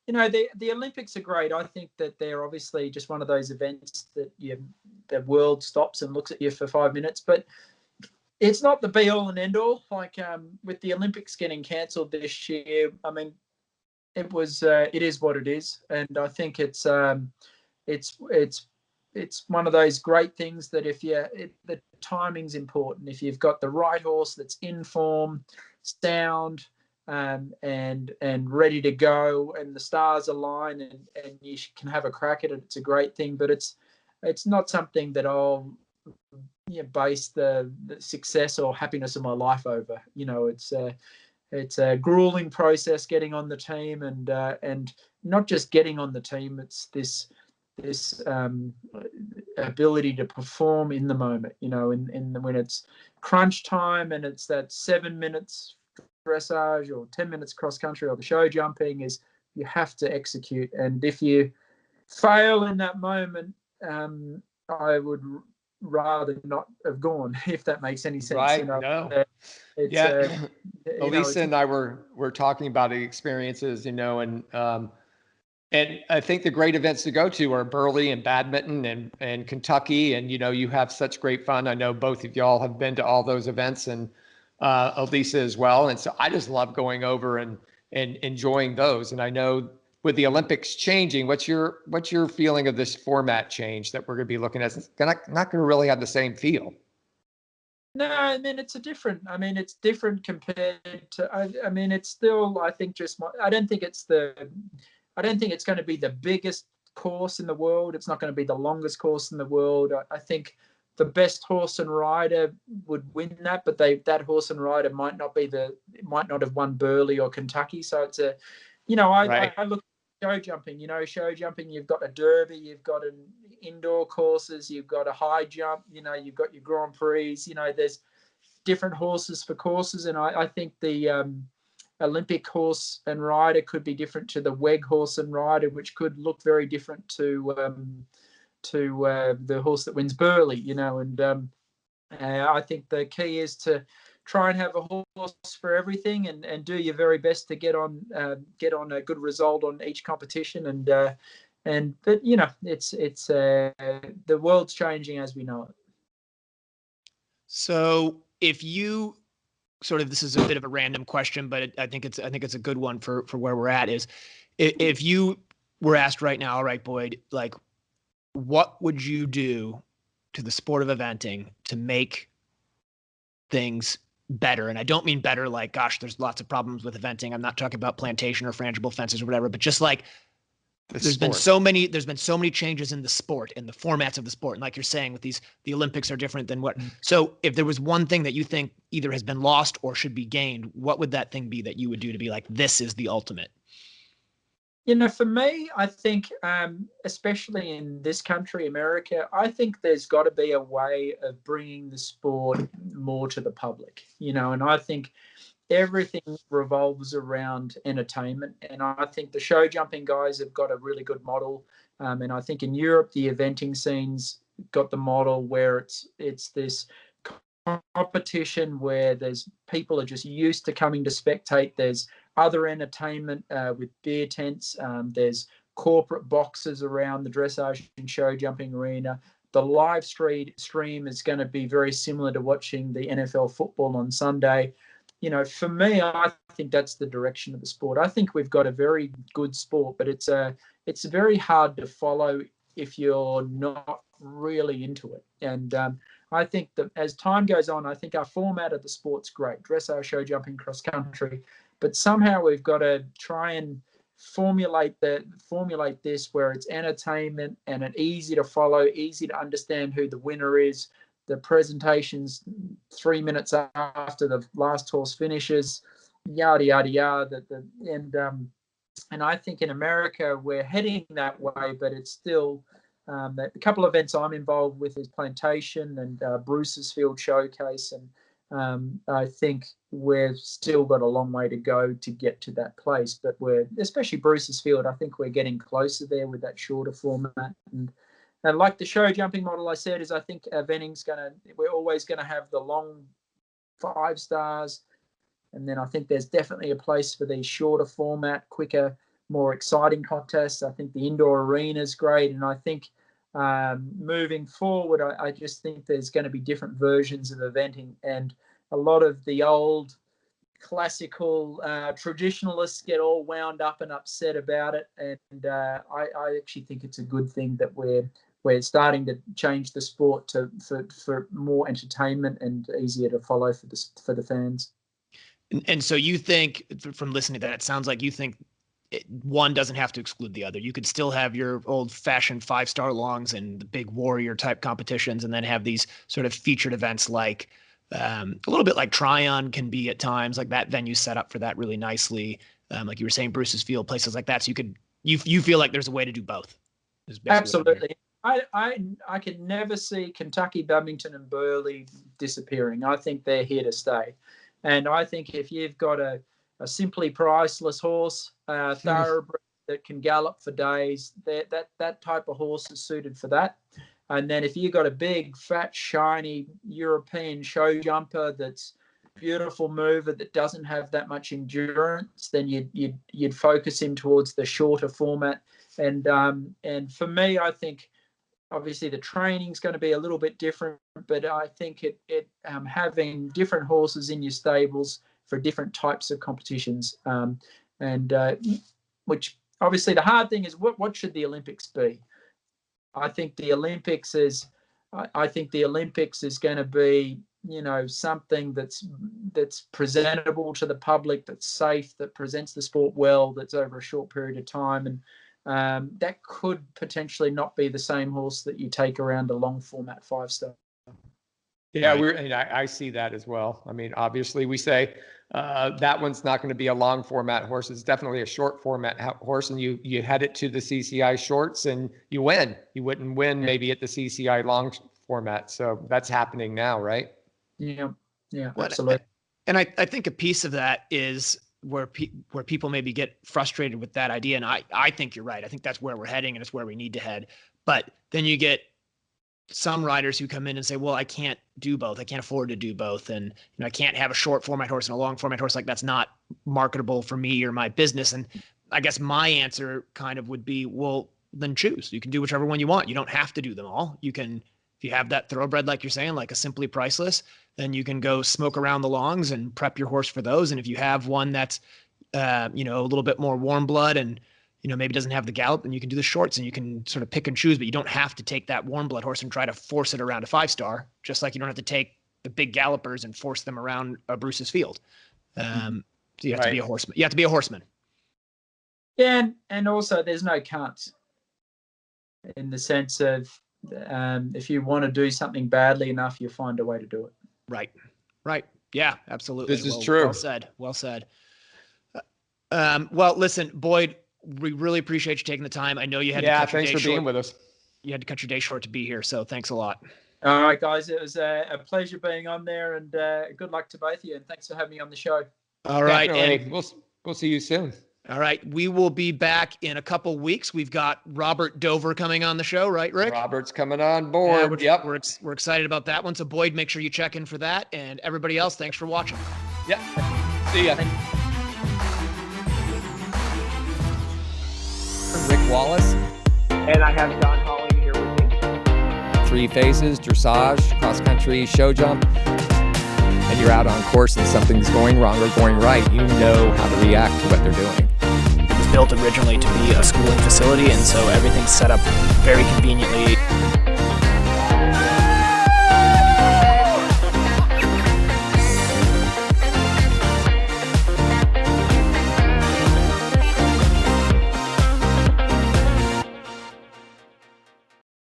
the Olympics are great. I think that they're obviously just one of those events that the world stops and looks at you for 5 minutes, but it's not the be all and end all. Like with the Olympics getting cancelled this year, I mean, it is what it is, and I think it's one of those great things that the timing's important. If you've got the right horse that's in form, sound, and ready to go, and the stars align, and you can have a crack at it, it's a great thing. But it's not something that I'll base the success or happiness of my life over. It's a grueling process getting on the team, and not just getting on the team. It's this ability to perform in the moment, when it's crunch time and it's that 7 minutes dressage or 10 minutes cross country or the show jumping, is you have to execute. And if you fail in that moment, I would rather not have gone, if that makes any sense. Right. No. Elisa and I were talking about the experiences, and I think the great events to go to are Burley and badminton and Kentucky. And, you have such great fun. I know both of y'all have been to all those events, and Elisa as well. And so I just love going over and enjoying those. And I know with the Olympics changing, what's your feeling of this format change that we're going to be looking at? It's not going to really have the same feel. No, I mean, it's different compared to, it's still, I think I don't think it's going to be the biggest course in the world. It's not going to be the longest course in the world. I think the best horse and rider would win that, but that horse and rider might not have won Burley or Kentucky. So it's right. I look at show jumping. Show jumping, you've got a derby, you've got an indoor courses, you've got a high jump, you've got your Grand Prix. There's different horses for courses, and I think the Olympic horse and rider could be different to the WEG horse and rider, which could look very different to the horse that wins Burley. And I think the key is to try and have a horse for everything, and do your very best to get on a good result on each competition. But it's the world's changing as we know it. So if you this is a bit of a random question, but I think it's a good one for where we're at, is if you were asked right now, all right, Boyd, like, what would you do to the sport of eventing to make things better? And I don't mean better like, gosh, there's lots of problems with eventing. I'm not talking about plantation or frangible fences or whatever, but just like there's been so many changes in the sport and the formats of the sport. And like you're saying, with the Olympics are different than what. So if there was one thing that you think either has been lost or should be gained, what would that thing be that you would do to be like, this is the ultimate? For me, I think, especially in this country, America, I think there's got to be a way of bringing the sport more to the public, and I think everything revolves around entertainment. And I think the show jumping guys have got a really good model. And I think in Europe, the eventing scene's got the model where it's this competition where there's people are just used to coming to spectate. There's other entertainment with beer tents. There's corporate boxes around the dressage and show jumping arena. the live stream is going to be very similar to watching the NFL football on Sunday. For me, I think that's the direction of the sport. I think we've got a very good sport, but it's very hard to follow if you're not really into it. And I think that as time goes on, I think our format of the sport's great: dressage, show jumping, cross country. But somehow we've got to try and formulate this where it's entertainment and it's easy to follow, easy to understand who the winner is. The presentations 3 minutes after the last horse finishes, yada yada yada. And I think in America we're heading that way, but it's still a couple of events I'm involved with is Plantation and Bruce's Field Showcase, and I think we've still got a long way to go to get to that place. But especially Bruce's Field, I think we're getting closer there with that shorter format. And like the show jumping model I said, is I think eventing's we're always going to have the long 5 stars. And then I think there's definitely a place for these shorter format, quicker, more exciting contests. I think the indoor arena is great. And I think moving forward, I just think there's going to be different versions of eventing. And a lot of the old classical traditionalists get all wound up and upset about it. And I actually think it's a good thing that we're starting to change the sport for more entertainment and easier to follow for the fans. And so you think, from listening to that, it sounds like you think one doesn't have to exclude the other. You could still have your old-fashioned 5-star longs and the big warrior-type competitions, and then have these sort of featured events like a little bit like Tryon can be at times, like that venue set up for that really nicely. Like you were saying, Bruce's Field, places like that. So you feel like there's a way to do both. Absolutely. I could never see Kentucky, Badminton, and Burley disappearing. I think they're here to stay. And I think if you've got a simply priceless horse, thoroughbred that can gallop for days, that type of horse is suited for that. And then if you've got a big, fat, shiny European show jumper that's beautiful mover that doesn't have that much endurance, then you'd focus him towards the shorter format. And for me, I think obviously the training's going to be a little bit different, but I think having different horses in your stables for different types of competitions, which obviously the hard thing is what should the Olympics be? I think the Olympics is going to be, something that's presentable to the public, that's safe, that presents the sport well, that's over a short period of time, and that could potentially not be the same horse that you take around a long format 5-star. Yeah, I see that as well. I mean, obviously we say that one's not going to be a long format horse. It's definitely a short format horse, and you head it to the CCI shorts and you win. You wouldn't win maybe at the CCI long format. So that's happening now, right? Yeah, absolutely. And I think a piece of that is where people maybe get frustrated with that idea. And I think you're right. I think that's where we're heading, and it's where we need to head. But then you get some riders who come in and say, well, I can't do both. I can't afford to do both. And I can't have a short format horse and a long format horse. Like, that's not marketable for me or my business. And I guess my answer kind of would be, well, then choose. You can do whichever one you want. You don't have to do them all. You can, if you have that thoroughbred, like you're saying, like a Simply Priceless, then you can go smoke around the longs and prep your horse for those. And if you have one that's, a little bit more warm blood and, maybe doesn't have the gallop, and you can do the shorts, and you can sort of pick and choose, but you don't have to take that warm blood horse and try to force it around a 5-star, just like you don't have to take the big gallopers and force them around a Bruce's Field. So you have to be a horseman. You have to be a horseman. Yeah, and also there's no can'ts, in the sense of if you want to do something badly enough, you find a way to do it. Right. Yeah, absolutely. This is true. Well said. Well, listen, Boyd, we really appreciate you taking the time. I know you had to cut your day short. Thanks for being with us. You had to cut your day short to be here, so thanks a lot. All right, guys. It was a pleasure being on there, and good luck to both of you, and thanks for having me on the show. All right. And we'll see you soon. All right. We will be back in a couple weeks. We've got Robert Dover coming on the show, right, Rick? Robert's coming on board. Yep. We're excited about that one. So, Boyd, make sure you check in for that. And everybody else, thanks for watching. Yep. See ya. Rick Wallace. And I have John Holly here with me. That's three phases: dressage, cross country, show jump, and you're out on course and something's going wrong or going right, you know how to react to what they're doing. It was built originally to be a schooling facility, and so everything's set up very conveniently.